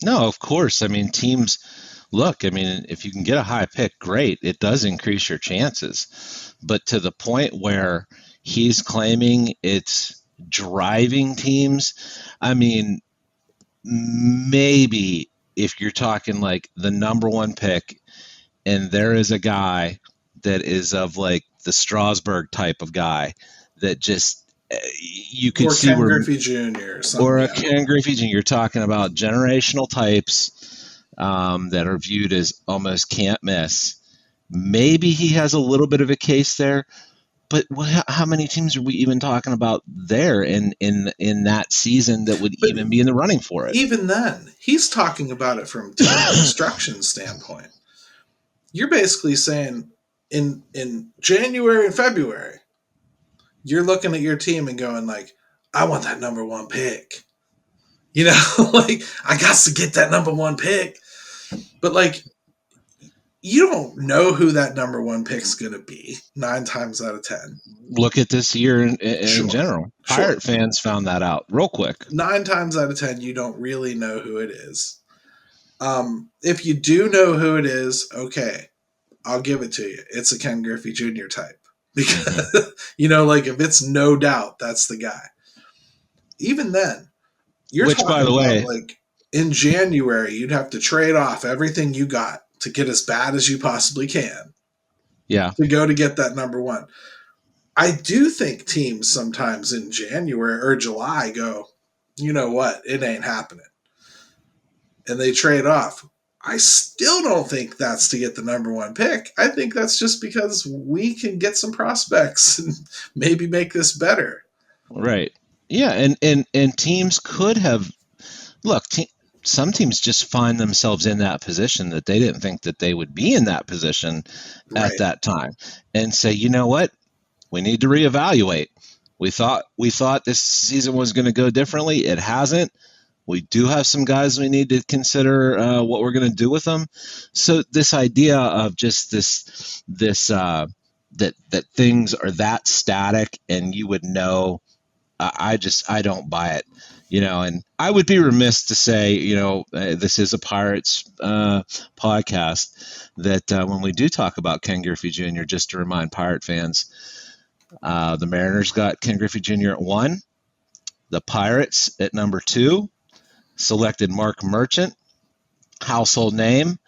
No, of course. I mean, teams look, I mean, if you can get a high pick, great. It does increase your chances. But to the point where he's claiming it's driving teams, I mean, maybe if you're talking like the number one pick and there is a guy that is of like the Strasburg type of guy that just you could Or see Ken where, Griffey Jr. or something. or a Yeah. Ken Griffey Jr. You're talking about generational types that are viewed as almost can't miss. Maybe he has a little bit of a case there, but how many teams are we even talking about there in that season that would But even be in the running for it? even then, he's talking about it from team construction standpoint. You're basically saying in January and February, you're looking at your team and going like, I want that number one pick. You know, like I got to get that number one pick. But like you don't know who that number one pick's going to be 9 times out of 10. Look at this year in Sure. general. Sure. Pirate fans found that out real quick. 9 times out of 10, you don't really know who it is. If you do know who it is, okay, I'll give it to you. It's a Ken Griffey Jr. type. Because, you know, like if it's no doubt, that's the guy. Even then, you're Which, talking by the about way, like in January, you'd have to trade off everything you got to get as bad as you possibly can. Yeah. To go to get that number one. I do think teams sometimes in January or July go, you know what, it ain't happening. And they trade off. I still don't think that's to get the number one pick. I think that's just because we can get some prospects and maybe make this better. Right. Yeah, and teams could have look. Some teams just find themselves in that position that they didn't think that they would be in that position at that time, and say, you know what, we need to reevaluate. We thought this season was going to go differently. It hasn't. We do have some guys we need to consider what we're going to do with them. So this idea of just that things are that static and you would know, I don't buy it, you know. And I would be remiss to say, you know, this is a Pirates podcast, that when we do talk about Ken Griffey Jr., just to remind Pirate fans, the Mariners got Ken Griffey Jr. at 1, the Pirates at number 2. Selected Mark Merchant, household name,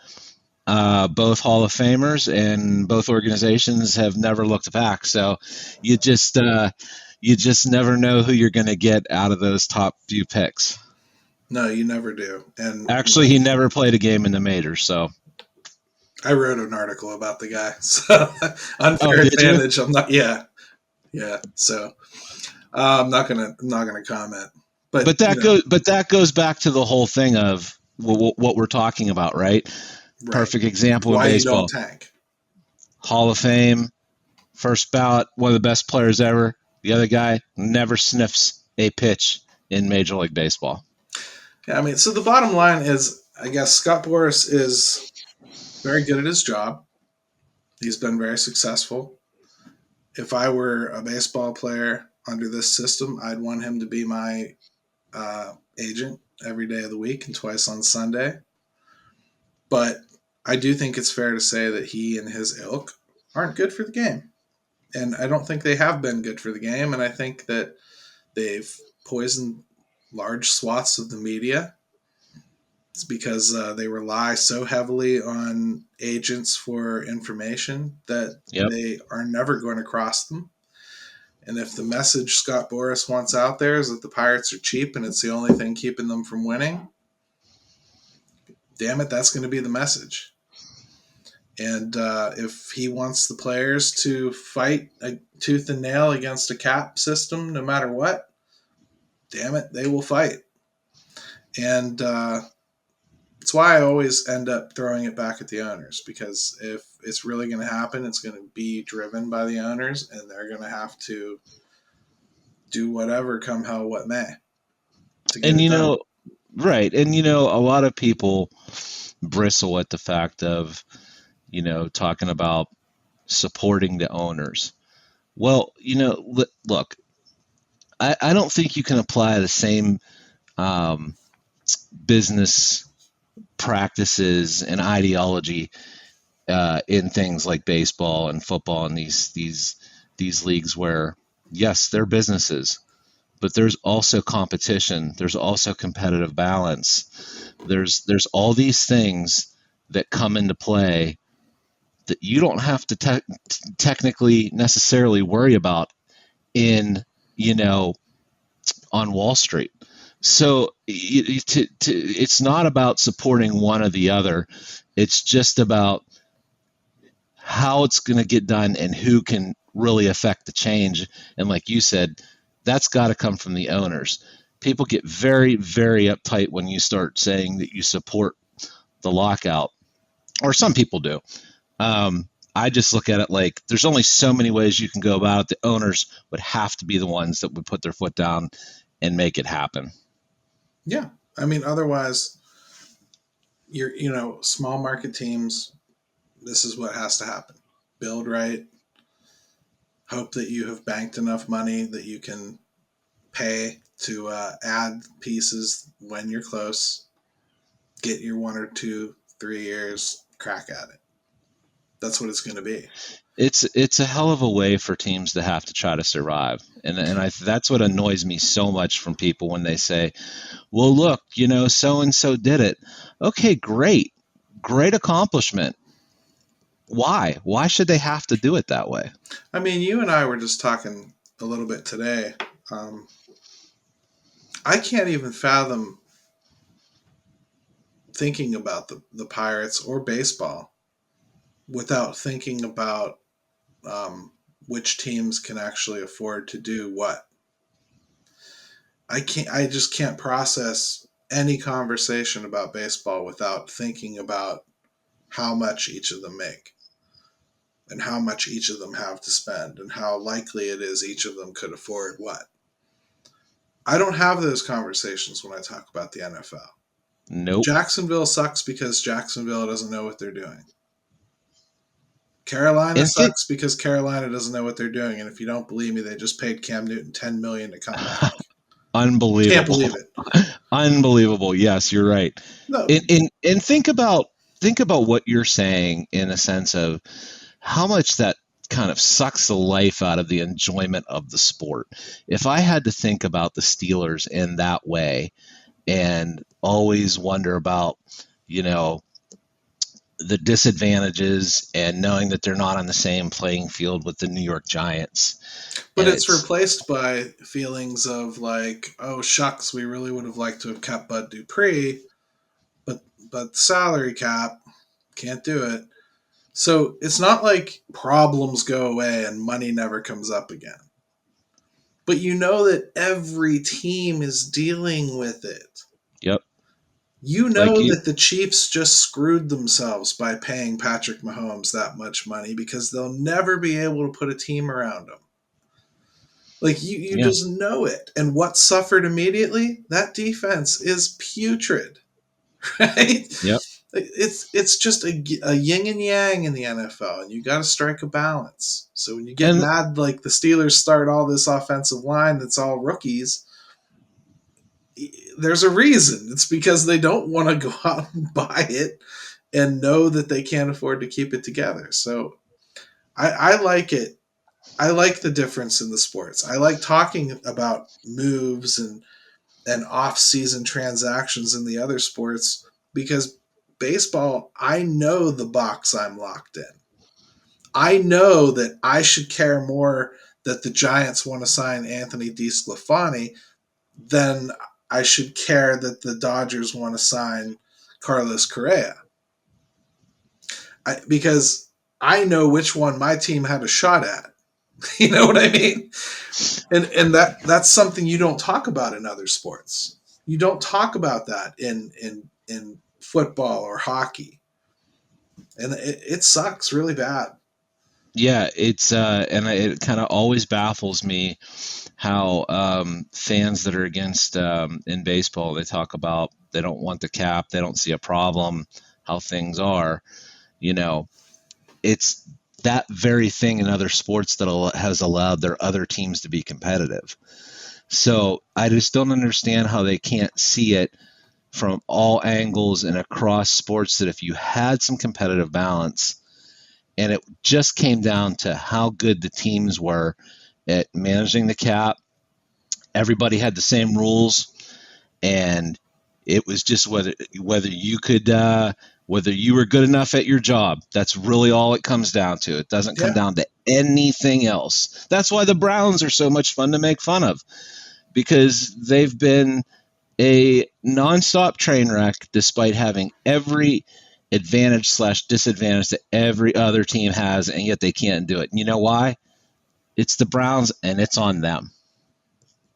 both Hall of Famers, and both organizations have never looked back. So you just never know who you're going to get out of those top few picks. No, you never do. And actually, he never played a game in the majors. So I wrote an article about the guy. So unfair advantage. I'm not. Yeah. So I'm not gonna comment. But that goes back to the whole thing of what we're talking about, right? Perfect example in baseball. You don't tank. Hall of Fame, first ballot, one of the best players ever. The other guy never sniffs a pitch in Major League Baseball. Yeah, I mean, so the bottom line is, I guess Scott Boras is very good at his job. He's been very successful. If I were a baseball player under this system, I'd want him to be my agent every day of the week and twice on Sunday. But I do think it's fair to say that he and his ilk aren't good for the game. And I don't think they have been good for the game. And I think that they've poisoned large swaths of the media. It's because they rely so heavily on agents for information that they are never going to cross them. And if the message Scott Boras wants out there is that the Pirates are cheap and it's the only thing keeping them from winning, damn it, that's going to be the message. And if he wants the players to fight a tooth and nail against a cap system no matter what, damn it, they will fight. And that's why I always end up throwing it back at the owners, because if it's really going to happen, it's going to be driven by the owners, and they're going to have to do whatever come hell what may. And right. And a lot of people bristle at the fact of, talking about supporting the owners. Well, look, I don't think you can apply the same um, business practices and ideology in things like baseball and football and these leagues where, yes, they're businesses, but there's also competition. There's also competitive balance. There's all these things that come into play that you don't have to technically necessarily worry about in you know on Wall Street. So it's not about supporting one or the other. It's just about how it's going to get done and who can really affect the change. And like you said, that's got to come from the owners. People get very, very uptight when you start saying that you support the lockout, or some people do. I just look at it like there's only so many ways you can go about it. The owners would have to be the ones that would put their foot down and make it happen. Yeah. I mean, otherwise, small market teams, this is what has to happen. Build right, hope that you have banked enough money that you can pay to add pieces when you're close, get your 1 or 2, 3 years, crack at it. That's what it's going to be. It's a hell of a way for teams to have to try to survive, and that's what annoys me so much from people when they say, "Well, look, so and so did it." Okay, great accomplishment. Why? Why should they have to do it that way? I mean, you and I were just talking a little bit today. I can't even fathom thinking about the Pirates or baseball without thinking about which teams can actually afford to do what. I just can't process any conversation about baseball without thinking about how much each of them make and how much each of them have to spend and how likely it is each of them could afford what. I don't have those conversations when I talk about the NFL. Nope. Jacksonville sucks because Jacksonville doesn't know what they're doing. Carolina And think sucks because Carolina doesn't know what they're doing. And if you don't believe me, they just paid Cam Newton $10 million to come back. Can't unbelievable. believe it. Unbelievable. Yes, you're right. No, And think about what you're saying in a sense of how much that kind of sucks the life out of the enjoyment of the sport. If I had to think about the Steelers in that way and always wonder about, you know, the disadvantages and knowing that they're not on the same playing field with the New York Giants. but And it's it's, replaced by feelings of like, oh shucks, we really would have liked to have kept Bud Dupree, but salary cap can't do it. So it's not like problems go away and money never comes up again. But you know that every team is dealing with it. yep, You like know you, that the Chiefs just screwed themselves by paying Patrick Mahomes that much money because they'll never be able to put a team around him. Like you yeah, just know it. And what suffered immediately? That defense is putrid, right? yep. It's just a yin and yang in the NFL, and you got to strike a balance. So when you get And mad, like the Steelers start all this offensive line that's all rookies, there's a reason. It's because they don't want to go out and buy it and know that they can't afford to keep it together. So I like it. I like the difference in the sports. I like talking about moves and off-season transactions in the other sports because baseball, I know the box I'm locked in. I know that I should care more that the Giants want to sign Anthony DeSclafani than I should care that the Dodgers want to sign Carlos Correa. Because I know which one my team had a shot at. You know what I mean? And that's something you don't talk about in other sports. You don't talk about that in football or hockey, and it sucks really bad. yeah, it kind of always baffles me how fans that are against in baseball, they talk about they don't want the cap, they don't see a problem, how things are. You know, it's that very thing in other sports that has allowed their other teams to be competitive. So I just don't understand how they can't see it from all angles and across sports, that if you had some competitive balance and it just came down to how good the teams were at managing the cap, everybody had the same rules, and it was just whether you could whether you were good enough at your job. That's really all it comes down to. It doesn't come down to anything else. That's why the Browns are so much fun to make fun of, because they've been a nonstop train wreck despite having every advantage / disadvantage that every other team has, and yet they can't do it. And you know why? It's the Browns, and it's on them.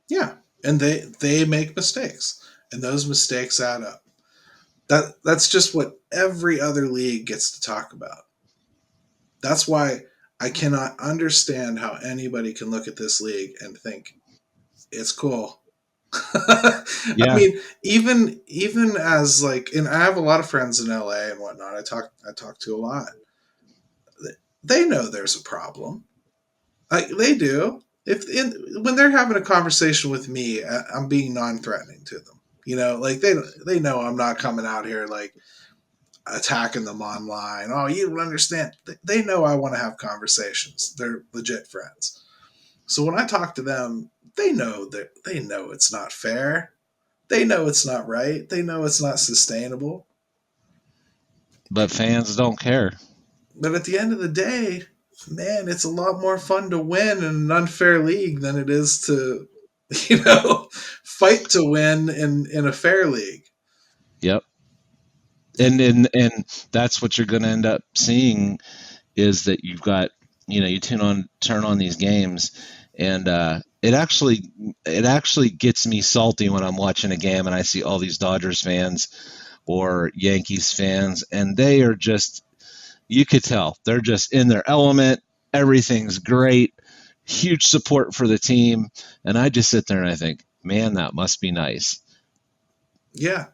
Yeah, and they make mistakes, and those mistakes add up. That's just what every other league gets to talk about. That's why I cannot understand how anybody can look at this league and think it's cool. I mean, even as like, and I have a lot of friends in LA and whatnot. I talk to a lot. They know there's a problem. They do. When they're having a conversation with me, I'm being non-threatening to them. Like they know I'm not coming out here like attacking them online. Oh, you don't understand. They know I want to have conversations. They're legit friends. So when I talk to them, they know it's not fair. They know it's not right. They know it's not sustainable. But fans don't care. But at the end of the day, man, it's a lot more fun to win in an unfair league than it is to, fight to win in a fair league. Yep. And that's what you're going to end up seeing, is that you've got, you turn on these games, and it actually gets me salty when I'm watching a game and I see all these Dodgers fans or Yankees fans, and they are just, you could tell they're just in their element. Everything's great, huge support for the team, and I just sit there and I think, man, that must be nice. Yeah.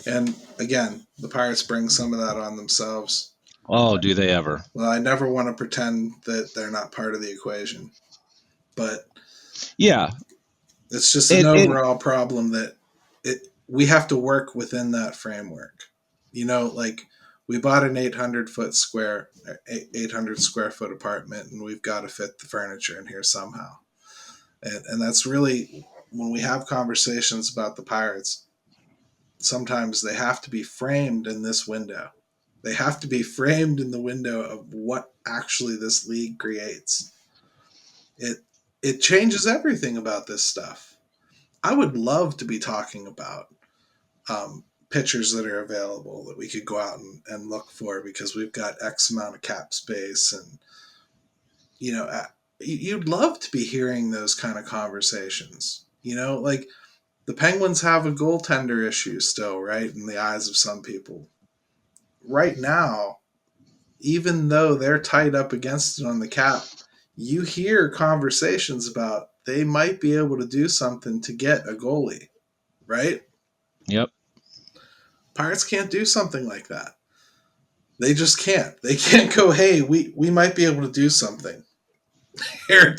And again, the Pirates bring some of that on themselves. Oh, do they ever? Well, I never want to pretend that they're not part of the equation. But yeah, it's just an overall problem that we have to work within that framework. Like we bought an 800 square foot apartment, and we've got to fit the furniture in here somehow. And that's really, when we have conversations about the Pirates, sometimes they have to be framed in this window. They have to be framed in the window of what actually this league creates. It changes everything about this stuff. I would love to be talking about pitchers that are available that we could go out and look for, because we've got X amount of cap space, and you'd love to be hearing those kind of conversations. Like the Penguins have a goaltender issue still, right, in the eyes of some people. Right now, even though they're tied up against it on the cap, you hear conversations about they might be able to do something to get a goalie, right? Yep. Pirates can't do something like that. They just can't. They can't go, hey, we might be able to do something here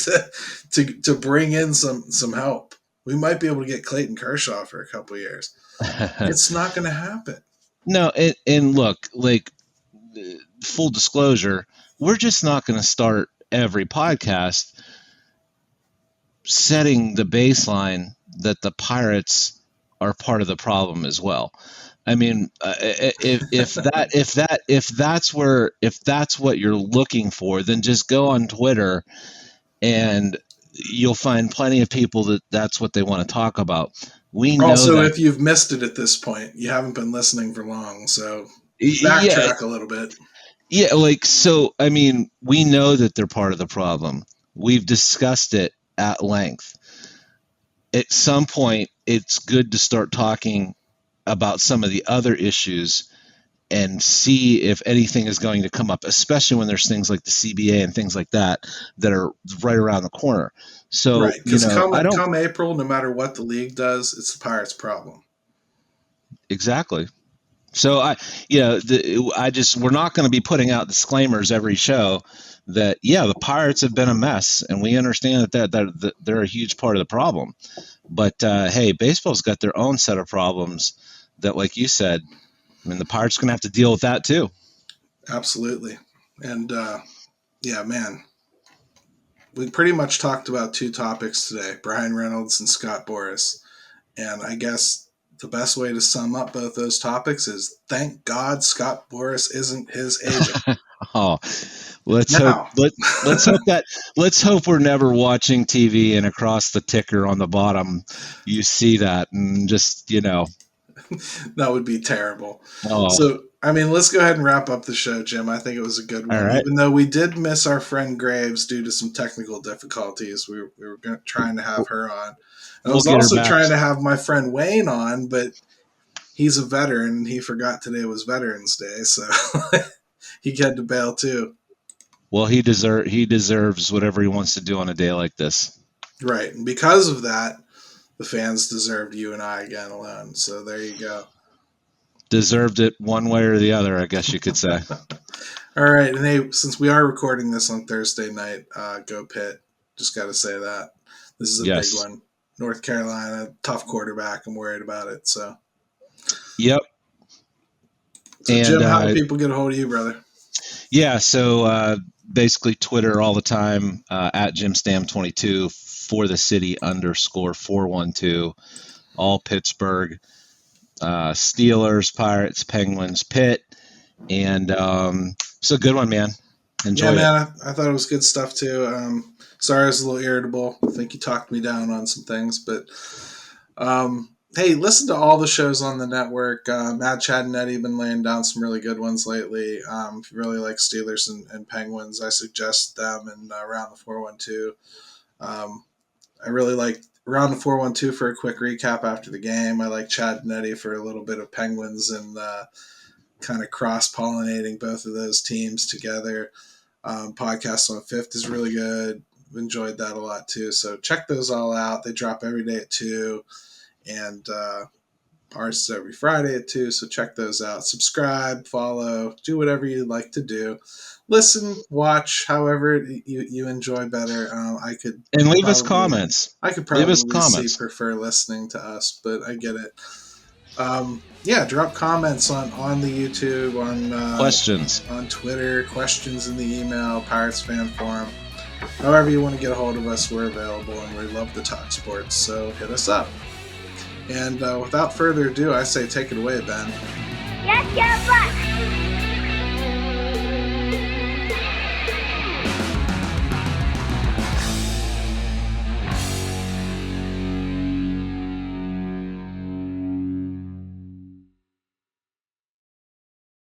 to bring in some help. We might be able to get Clayton Kershaw for a couple of years. It's not going to happen. No, and look, like, full disclosure, we're just not going to start every podcast setting the baseline that the Pirates are part of the problem as well. I mean, if that's what you're looking for, then just go on Twitter and you'll find plenty of people that's what they want to talk about. We know also, that, if you've missed it at this point, you haven't been listening for long, so backtrack a little bit. Yeah, like, so, I mean, we know that they're part of the problem. We've discussed it at length. At some point, it's good to start talking about some of the other issues and see if anything is going to come up, especially when there's things like the CBA and things like that are right around the corner. So, right, because come April, no matter what the league does, it's the Pirates' problem. Exactly. So we're not going to be putting out disclaimers every show that, the Pirates have been a mess, and we understand that they're a huge part of the problem. But hey, baseball's got their own set of problems that, like you said, I mean, the Pirates are going to have to deal with that too. Absolutely. And man, we pretty much talked about two topics today, Bryan Reynolds and Scott Boras. And I guess the best way to sum up both those topics is thank God Scott Boras isn't his agent. Oh, let's hope we're never watching TV and across the ticker on the bottom you see that, and just that would be terrible. Oh. So I mean, let's go ahead and wrap up the show, Jim. I think it was a good one. All right. Even though we did miss our friend Graves due to some technical difficulties, we were trying to have her on. I was also trying to have my friend Wayne on, but he's a veteran and he forgot today was Veterans Day, so he had to bail too. Well, he deserves whatever he wants to do on a day like this. Right. And because of that, the fans deserved you and I again alone. So there you go. Deserved it one way or the other, I guess you could say. All right. And hey, since we are recording this on Thursday night, go Pitt. Just got to say that. This is a big one. North Carolina, tough quarterback. I'm worried about it. So. Yep. So, and, Jim, how do people get a hold of you, brother? Yeah, so basically Twitter all the time, at Jim Stamm 22, for the city _412, all Pittsburgh, Steelers, Pirates, Penguins, Pitt, and it's a good one, man. Enjoy it. Man, I thought it was good stuff too. Sorry I was a little irritable. I think you talked me down on some things, but hey, listen to all the shows on the network. Matt, Chad, and Eddie have been laying down some really good ones lately. If you really like Steelers and Penguins, I suggest them and Around the 412. I really like Around the 412 for a quick recap after the game. I like Chad and Eddie for a little bit of Penguins and kind of cross-pollinating both of those teams together. Podcast on Fifth is really good. Enjoyed that a lot too. So check those all out. They drop every day at 2. And ours is every Friday at 2, so check those out. Subscribe, follow, do whatever you'd like to do. Listen, watch, however you enjoy better. And leave us comments. I could probably prefer listening to us, but I get it. Drop comments on the YouTube, on questions, on Twitter, questions in the email, Pirates Fan Forum. However you want to get a hold of us, we're available, and we love to talk sports, so hit us up. And without further ado, I say take it away, Ben. Yes, Bucs!